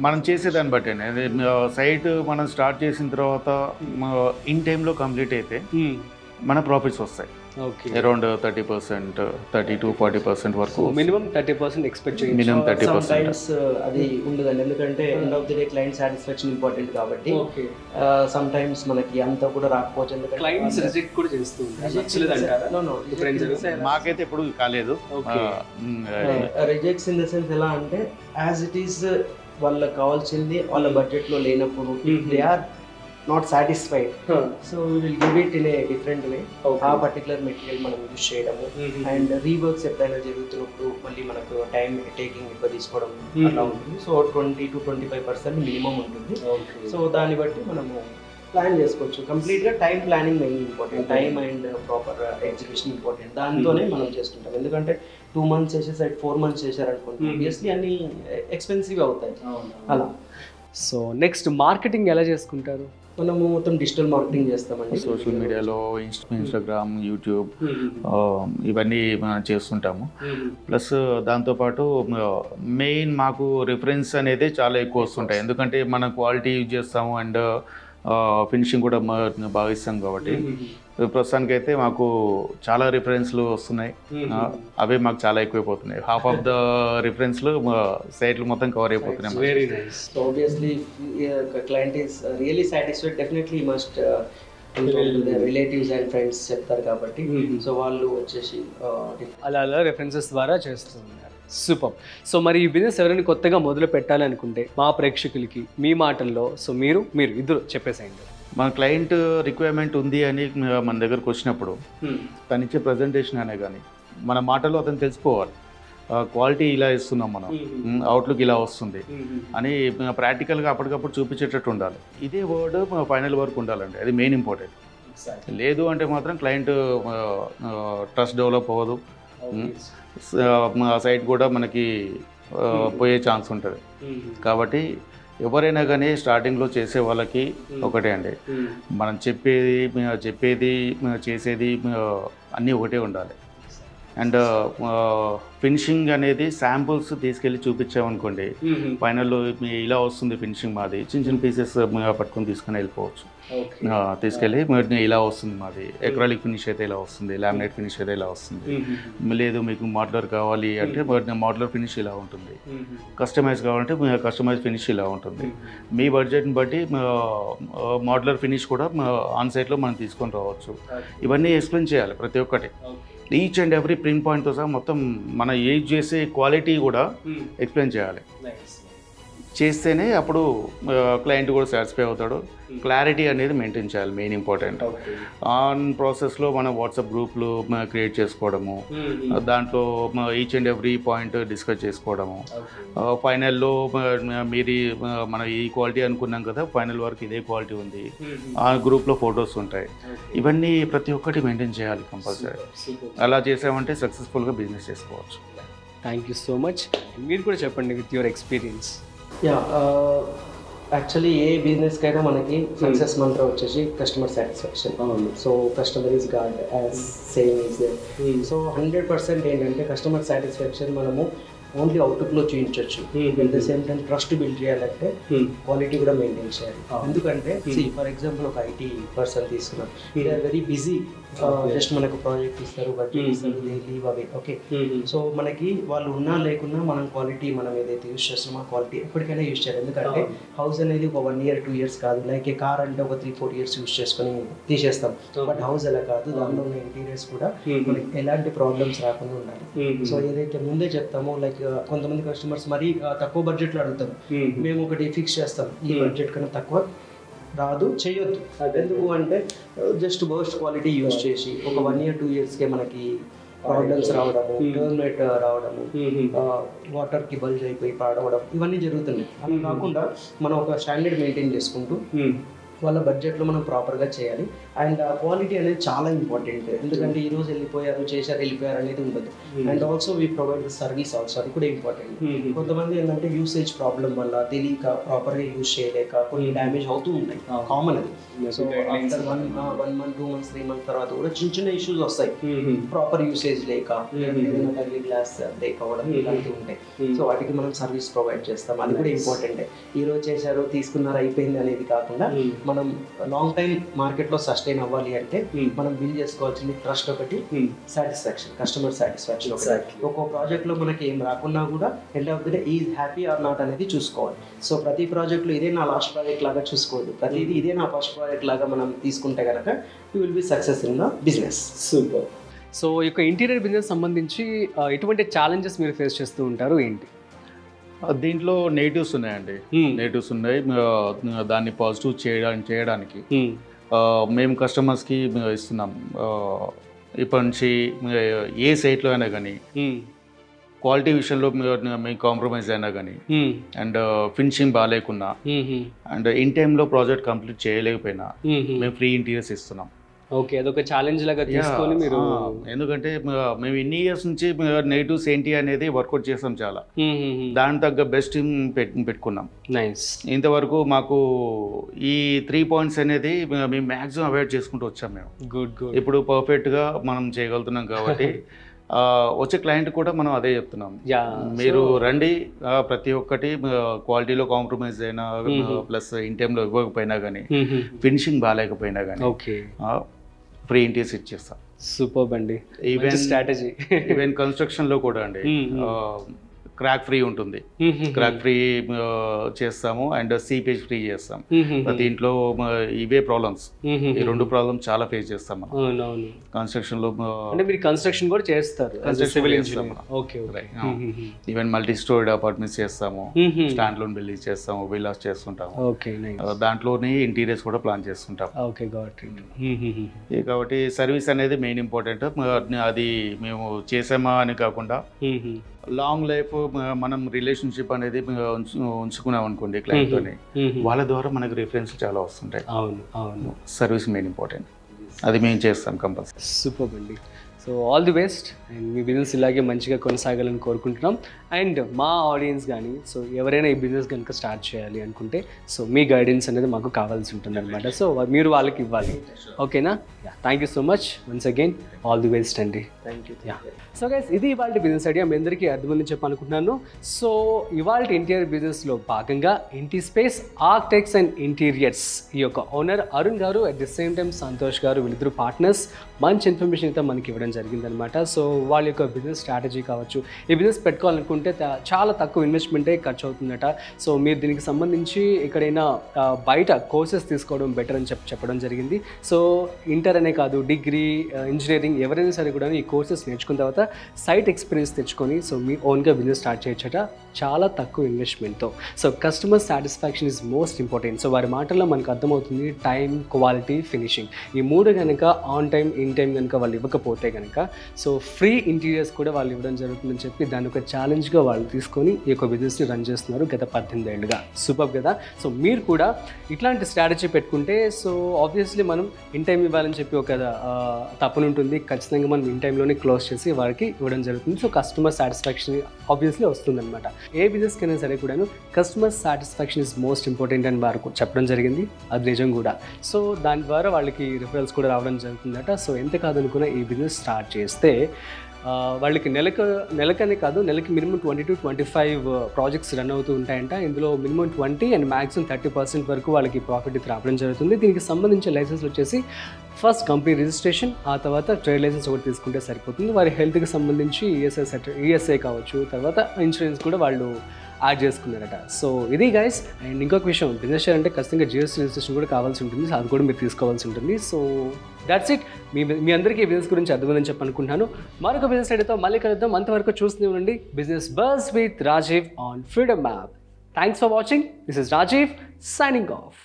మనం చేసేదాన్ని బట్టి అండి. సైట్ మనం స్టార్ట్ చేసిన తర్వాత ఇన్ టైంలో కంప్లీట్ అయితే మన ప్రాఫిట్స్ వస్తాయి. అరౌండ్ 30%, 30 to 40% వరకు. మినిమం 30% ఎక్స్పెక్ట్ చేయండి. మినిమం 30%. అది ఉండదండి, ఎందుకంటే end of the day client satisfaction important కాబట్టి. సమ్ టైమ్స్ మనకి అంతా కూడా రాకపోవచ్చు, ఎందుకంటే క్లయింట్స్ రిజెక్ట్ కూడా చేస్తూ ఉంటారు. మాకైతే ఎప్పుడు కాలేదు. రిజెక్ట్స్ ఇన్ ద సెన్స్ ఎలా అంటే యాజ్ ఇట్ ఈస్ వాళ్ళకి కావాల్సింది వాళ్ళ బడ్జెట్ లో లేనప్పుడు they are not satisfied, so we will give it in a different way. ఆ పర్టికులర్ మెటీరియల్ మనం యూజ్ చేయడము అండ్ రీవర్క్స్ ఎప్పుడైనా జరుగుతున్నప్పుడు మళ్ళీ మనకు టైం టేకింగ్ ఎక్కువ తీసుకోవడం అలా ఉంటుంది. సో 20 to 25% మినిమం ఉంటుంది. సో దాన్ని బట్టి మనము ప్లాన్ చేసుకోవచ్చు. కంప్లీట్గా time planning main important, time and proper execution important. దాంతోనే మనం చేసుకుంటాం. ఎందుకంటే 2 months చేసేసరికి 4 months చేశారనుకోండి ఆబ్వియస్లీ అన్ని ఎక్స్పెన్సివ్ అవుతాయి అలా. సో నెక్స్ట్ మార్కెటింగ్ ఎలా చేసుకుంటారు? మనము మొత్తం డిజిటల్ మార్కెటింగ్ చేస్తామండి. సోషల్ మీడియాలో ఇన్స్టాగ్రామ్, యూట్యూబ్ ఇవన్నీ మనం చేస్తుంటాము. ప్లస్ దాంతోపాటు మెయిన్ మాకు రిఫరెన్స్ అనేది చాలా ఎక్కువ వస్తుంటాయి. ఎందుకంటే మనం క్వాలిటీ యూజ్ చేస్తాము అండ్ ఫినిషింగ్ కూడా బాగా ఇస్తాం కాబట్టి ప్రస్తుతానికైతే మాకు చాలా రిఫరెన్స్లు వస్తున్నాయి. అవే మాకు చాలా ఎక్కువైపోతున్నాయి. హాఫ్ ఆఫ్ ద రిఫరెన్స్లు సైట్లు మొత్తం కవర్ అయిపోతున్నాయి. Very nice. So obviously client is really satisfied, definitely must relatives and friends చెప్తారు కాబట్టి సో వాళ్ళు వచ్చేసి అలా రెఫరెన్సెస్ ద్వారా చేస్తున్నారు. సూపర్. సో మరి ఈ బిజినెస్ ఎవరైనా కొత్తగా మొదలు పెట్టాలనుకుంటే మా ప్రేక్షకులకి మీ మాటల్లో సో మీరు ఇద్దరు చెప్పేసేయండి. మన క్లయింట్ రిక్వైర్మెంట్ ఉంది అని మన దగ్గరకు వచ్చినప్పుడు తను ఇచ్చే ప్రజెంటేషన్ అనే కానీ మన మాటల్లో అతను తెలుసుకోవాలి. క్వాలిటీ ఇలా ఇస్తున్నాం మనం, అవుట్లుక్ ఇలా వస్తుంది అని ప్రాక్టికల్గా అప్పటికప్పుడు చూపించేటట్టు ఉండాలి. ఇదే వర్డ్ ఫైనల్ వరకు ఉండాలండి, అది మెయిన్ ఇంపార్టెంట్. లేదు అంటే మాత్రం క్లయింట్ ట్రస్ట్ డెవలప్ అవ్వదు, సైట్ కూడా మనకి పోయే ఛాన్స్ ఉంటుంది. కాబట్టి ఎవరైనా కానీ స్టార్టింగ్లో చేసే వాళ్ళకి ఒకటే అండి, మనం చెప్పేది చేసేది అన్నీ ఒకటే ఉండాలి. అండ్ ఫినిషింగ్ అనేది శాంపుల్స్ తీసుకెళ్ళి చూపించామనుకోండి, ఫైనల్లో ఇలా వస్తుంది ఫినిషింగ్ మాది, చిన్న పీసెస్ పట్టుకొని తీసుకుని వెళ్ళిపోవచ్చు. తీసుకెళ్ళి ఇలా వస్తుంది మాది, ఎక్రాలిక్ ఫినిష్ అయితే ఇలా వస్తుంది, లామినేట్ ఫినిష్ అయితే ఇలా వస్తుంది, లేదు మీకు మోడ్యులర్ కావాలి అంటే మోడ్యులర్ ఫినిష్ ఇలా ఉంటుంది, కస్టమైజ్ కావాలంటే కస్టమైజ్ ఫినిష్ ఇలా ఉంటుంది. మీ బడ్జెట్ని బట్టి మోడ్యులర్ ఫినిష్ కూడా ఆన్ సైట్లో మనం తీసుకొని రావచ్చు. ఇవన్నీ ఎక్స్ప్లెయిన్ చేయాలి ప్రతి ఒక్కటి, ఈచ్ అండ్ ఎవ్రీ ప్రింట్ పాయింట్తో సహా మొత్తం మన యూజ్ చేసే క్వాలిటీ కూడా ఎక్స్ప్లెయిన్ చేయాలి. చేస్తేనే అప్పుడు క్లయింట్ కూడా సాటిస్ఫై అవుతాడు. క్లారిటీ అనేది మెయింటైన్ చేయాలి, మెయిన్ ఇంపార్టెంట్. ఆన్ ప్రాసెస్లో మనం వాట్సాప్ గ్రూప్లు క్రియేట్ చేసుకోవడము, దాంట్లో each and every point discuss చేసుకోవడము, ఫైనల్లో మీది మనం ఈ క్వాలిటీ అనుకున్నాం కదా, ఫైనల్ వరకు ఇదే క్వాలిటీ ఉంది, ఆ గ్రూప్లో ఫొటోస్ ఉంటాయి. ఇవన్నీ ప్రతి ఒక్కటి మెయింటైన్ చేయాలి కంపల్సరీ. అలా చేసామంటే సక్సెస్ఫుల్గా బిజినెస్ చేసుకోవచ్చు. Thank you so much. మీరు కూడా చెప్పండి విత్ యువర్ ఎక్స్పీరియన్స్. యాక్చువల్లీ ఏ బిజినెస్ కైనా మనకి సక్సెస్ మంత్ర వచ్చేసి customer satisfaction. So customer is god as same is. So 100% ఏంటంటే కస్టమర్ సాటిస్ఫాక్షన్ మనము ఓన్లీ అవుట్లుక్లో చూపించవచ్చు. At the same time trust build చేయాలంటే క్వాలిటీ కూడా మెయింటైన్ చేయాలి. ఎందుకంటే ఫర్ ఎగ్జాంపుల్ ఒక ఐటీ పర్సన్ తీసుకున్నాం, they are very busy. Just మనకు ప్రాజెక్ట్ ఇస్తారు, బడ్జెట్ ఇస్తారు, they leave away. Okay, so మనకి వాళ్ళు ఉన్నా లేకున్నా మనం క్వాలిటీ మనం ఏదైతే యూస్ చేస్తున్నామో ఆ క్వాలిటీ ఎప్పటికైనా యూస్ చేయాలి. ఎందుకంటే హౌస్ అనేది ఒక 1 year 2 years కాదు. లైక్ ఏ కార్ అంటే ఒక 3-4 years యూస్ చేసుకొని తీసేస్తాం. బట్ హౌస్ అలా కాదు, దానిలో ఉన్న ఇంటీరియర్స్ కూడా మనకి ఎలాంటి ప్రాబ్లమ్స్ రాకుండా ఉండాలి. సో ఏదైతే ముందే చెప్తామో, లైక్ కొంతమంది కస్టమర్స్ మరీ తక్కువ బడ్జెట్లో అడుగుతారు, మేము ఒకటి ఫిక్స్ చేస్తాం, ఈ బడ్జెట్ కన్నా తక్కువ రాదు, చేయొద్దు. ఎందుకు అంటే జస్ట్ బర్స్ట్ క్వాలిటీ యూజ్ చేసి ఒక 1 year 2 yearsకే మనకి ప్రాబ్లమ్స్ రావడము, టర్న్మేట్ రావడము, వాటర్కి బల్జ్ అయిపోయి పాడవడం, ఇవన్నీ జరుగుతున్నాయి. అలా కాకుండా మనం ఒక స్టాండర్డ్ మెయింటైన్ చేసుకుంటూ వాళ్ళ బడ్జెట్లో మనం ప్రాపర్గా చేయాలి. అండ్ క్వాలిటీ అనేది చాలా ఇంపార్టెంట్. ఎందుకంటే ఈరోజు వెళ్ళిపోయారు అనేది ఉండదు. And also we provide service also, అది కూడా ఇంపార్టెంట్. కొంతమంది ఏంటంటే యూసేజ్ ప్రాబ్లం వల్ల తెలియక ప్రాపర్గా యూజ్ చేయలేక కొన్ని డ్యామేజ్ అవుతూ ఉంటాయి, కామన్ అది. So after 1 month 2 months 3 months తర్వాత కూడా చిన్న ఇష్యూస్ వస్తాయి, ప్రాపర్ యూసేజ్ లేక, గ్లాస్ బ్రేక్ అవ్వడం, ఇలాంటివి ఉంటాయి. సో వాటికి మనం సర్వీస్ ప్రొవైడ్ చేస్తాం, అది కూడా ఇంపార్టెంటే. ఈరోజు చేశారు, తీసుకున్నారు, అయిపోయింది అనేది కాకుండా మనం లాంగ్ టైం మార్కెట్లో సస్టైన్ అవ్వాలి అంటే మనం బిల్డ్ చేసుకోవాల్సింది ట్రస్ట్ ఒకటి, సాటిస్ఫాక్షన్, కస్టమర్ సాటిస్ఫాక్షన్. ఒక్కో ప్రాజెక్ట్లో మనకి ఏం రాకున్నా కూడా end of the day is happy or not అనేది చూసుకోవాలి. సో ప్రతి ప్రాజెక్ట్లో ఇదే నా లాస్ట్ ప్రాజెక్ట్ లాగా చూసుకోవద్దు, ప్రతిదీ ఇదే నా ఫస్ట్ ప్రాజెక్ట్ లాగా మనం తీసుకుంటే కనుక you will be success in the business. Super. So ఈ యొక్క ఇంటీరియర్ బిజినెస్ సంబంధించి ఎటువంటి ఛాలెంజెస్ మీరు ఫేస్ చేస్తూ ఉంటారు, ఏంటి? దీంట్లో నెగిటివ్స్ ఉన్నాయండి, నెగిటివ్స్ ఉన్నాయి. దాన్ని పాజిటివ్ చేయడానికి మేము కస్టమర్స్కి ఇస్తున్నాం. ఇప్పటి నుంచి ఏ సైట్లో అయినా కానీ క్వాలిటీ విషయంలో మేము కాంప్రమైజ్ అయినా కానీ, అండ్ ఫినిషింగ్ బాగాలేకున్నా, అండ్ ఇన్ టైంలో ప్రాజెక్ట్ కంప్లీట్ చేయలేకపోయినా మేము ఫ్రీ ఇంటీరియర్స్ ఇస్తున్నాం. ఓకే, అదొక ఛాలెంజ్ లాగా తీసుకొని మీరు, ఎందుకంటే మేము ఇన్ని ఇయర్స్ నుంచి నెగిటివ్స్ ఏంటి అనేది వర్కౌట్ చేస్తాం చాలా, దాని తగ్గ బెస్ట్ పెట్టుకున్నాం. నైస్. ఇంతవరకు మాకు ఈ 3 points అనేది మేము మ్యాక్సిమం అవాయిడ్ చేసుకుంటూ వచ్చాం మేము. Good good. ఇప్పుడు పర్ఫెక్ట్గా మనం చేయగలుగుతున్నాం కాబట్టి వచ్చే క్లయింట్ కూడా మనం అదే చెప్తున్నాం, మీరు రండి, ప్రతి ఒక్కటి క్వాలిటీలో కాంప్రమైజ్ అయినా, ప్లస్ ఇన్ టైంలో ఇవ్వకపోయినా కానీ, ఫినిషింగ్ బాగాలేకపోయినా కానీ ఫ్రీ ఇంటీరియర్స్ ఇచ్చేస్తాం. సూపర్ అండి. ఈవెన్ కన్స్ట్రక్షన్లో కూడా అండి క్రాక్ ఫ్రీ ఉంటుంది, క్రాక్ ఫ్రీ చేస్తాము, అండ్ సీపేజ్ ఫ్రీ చేస్తాం. దీంట్లో ఇవే ప్రాబ్లమ్స్, ఈ 2 ప్రాబ్లమ్స్ చాలా ఫేస్ చేస్తాం మనం కన్స్ట్రక్షన్ లో. మీరు కన్స్ట్రక్షన్ కూడా చేస్తారు, ఈవెన్ మల్టీ స్టోరీడ్ అపార్ట్మెంట్స్ చేస్తాము, స్టాండ్ లోన్ బిల్డింగ్స్ చేస్తాము, విల్లాస్ చేస్తుంటాము, దాంట్లోనే ఇంటీరియర్స్ కూడా ప్లాన్ చేస్తుంటాం. కాబట్టి సర్వీస్ అనేది మెయిన్ ఇంపార్టెంట్. అది మేము చేసామా అని కాకుండా లాంగ్ లైఫ్ మనం రిలేషన్షిప్ అనేది ఉంచుకున్నాం అనుకోండి క్లయింట్తోని, వాళ్ళ ద్వారా మనకు రిఫరెన్స్ చాలా వస్తుంటాయి. అవును అవును, సర్వీస్ మెయిన్ ఇంపార్టెంట్, అది మేము చేస్తాం కంపల్సరీ. సూపర్ అండి. So all the best, and me business ఇలాగే మంచిగా కొనసాగాలని కోరుకుంటున్నాం. అండ్ మా ఆడియన్స్ కానీ, సో ఎవరైనా ఈ బిజినెస్ కనుక స్టార్ట్ చేయాలి అనుకుంటే, సో మీ గైడెన్స్ అనేది మాకు కావాల్సి ఉంటుంది అనమాట. సో మీరు వాళ్ళకి ఇవ్వాలి, ఓకేనా? Thank you so much once again, all the best అండి. Thank you. సో గైస్, ఇది ఇవాళ బిజినెస్ ఐడియా, మీ అందరికీ అర్థమని చెప్పనుకుంటున్నాను. సో ఇవాళ ఇంటీరియర్ బిజినెస్లో భాగంగా ఇంటి స్పేస్ ఆర్కిటెక్ట్స్ అండ్ ఇంటీరియర్స్ ఈ యొక్క ఓనర్ అరుణ్ గారు, at the same time Santosh గారు, వీళ్ళిద్దరు పార్ట్నర్స్ మంచి ఇన్ఫర్మేషన్ అయితే మనకి ఇవ్వడం జరిగిందనమాట. సో వాళ్ళ యొక్క బిజినెస్ స్ట్రాటజీ కావచ్చు, ఈ బిజినెస్ పెట్టుకోవాలనుకుంటే చాలా తక్కువ ఇన్వెస్ట్మెంటే ఖర్చు అవుతుందట. సో మీరు దీనికి సంబంధించి ఎక్కడైనా బయట కోర్సెస్ తీసుకోవడం బెటర్ అని చెప్పడం జరిగింది. సో ఇంటర్ అనే కాదు, డిగ్రీ, ఇంజనీరింగ్ ఎవరైనా సరే కూడా ఈ కోర్సెస్ నేర్చుకున్న తర్వాత సైట్ ఎక్స్పీరియన్స్ తెచ్చుకొని సో మీ ఓన్గా బిజినెస్ స్టార్ట్ చేయొచ్చట, చాలా తక్కువ ఇన్వెస్ట్మెంట్తో. So customer satisfaction is most important. So వారి మాటల్లో మనకు అర్థమవుతుంది, టైం, క్వాలిటీ, ఫినిషింగ్, ఈ 3 కనుక ఆన్ టైం, ఇన్ టైం కనుక వాళ్ళు ఇవ్వకపోతే కనుక కనుక సో ఫ్రీ ఇంటీరియర్స్ కూడా వాళ్ళు ఇవ్వడం జరుగుతుందని చెప్పి దాన్ని ఒక ఛాలెంజ్గా వాళ్ళు తీసుకొని ఈ యొక్క బిజినెస్ని రన్ చేస్తున్నారు గత 18 ఏళ్ళుగా. సూపర్ కదా. సో మీరు కూడా ఇట్లాంటి స్ట్రాటజీ పెట్టుకుంటే సో ఆబ్వియస్లీ మనం ఇన్ టైం ఇవ్వాలని చెప్పి ఒక తప్పని ఉంటుంది. ఖచ్చితంగా మనం ఇన్ టైంలోనే క్లోజ్ చేసి వారికి ఇవ్వడం జరుగుతుంది. సో కస్టమర్ సాటిస్ఫాక్షన్ ఆబ్వియస్లీ వస్తుందన్నమాట. ఏ బిజినెస్కైనా సరే కూడాను customer satisfaction is most important అని వారు చెప్పడం జరిగింది. అది నిజం కూడా. సో దాని ద్వారా వాళ్ళకి రిఫరల్స్ కూడా రావడం జరుగుతుందట. సో ఎంత కాదనుకున్న ఈ బిజినెస్ స్టార్ట్ చేస్తే వాళ్ళకి నెలకనే కాదు, నెలకి మినిమం 20 to 25 ప్రాజెక్ట్స్ రన్ అవుతూ ఉంటాయంట. ఇందులో మినిమం 20 అండ్ మ్యాక్సిమం 30% వరకు వాళ్ళకి ప్రాఫిట్ రావడం జరుగుతుంది. దీనికి సంబంధించిన లైసెన్స్ వచ్చేసి ఫస్ట్ కంపెనీ రిజిస్ట్రేషన్, ఆ తర్వాత ట్రేడ్ లైసెన్స్ ఒకటి తీసుకుంటే సరిపోతుంది. వారి హెల్త్కి సంబంధించి ఈఎస్ఐ కావచ్చు, తర్వాత ఇన్సూరెన్స్ కూడా వాళ్ళు యాడ్ చేసుకున్నారట. సో ఇది గైస్. అండ్ ఇంకొక విషయం, బిజినెస్ చేయాలంటే ఖచ్చితంగా జిఎస్టీ రిజిస్ట్రేషన్ కూడా కావాల్సి ఉంటుంది. సో అది కూడా మీరు తీసుకోవాల్సి ఉంటుంది. So that's it. మీ అందరికీ ఈ బిజినెస్ గురించి అర్థమైందని చెప్పి అనుకుంటున్నాను. మరొక బిజినెస్ ఐడియాతో మళ్ళీ కలుద్దాం. అంతవరకు చూస్తూనే ఉండండి business buzz with Rajiv on Freedom app. Thanks for watching. This is Rajeev signing of.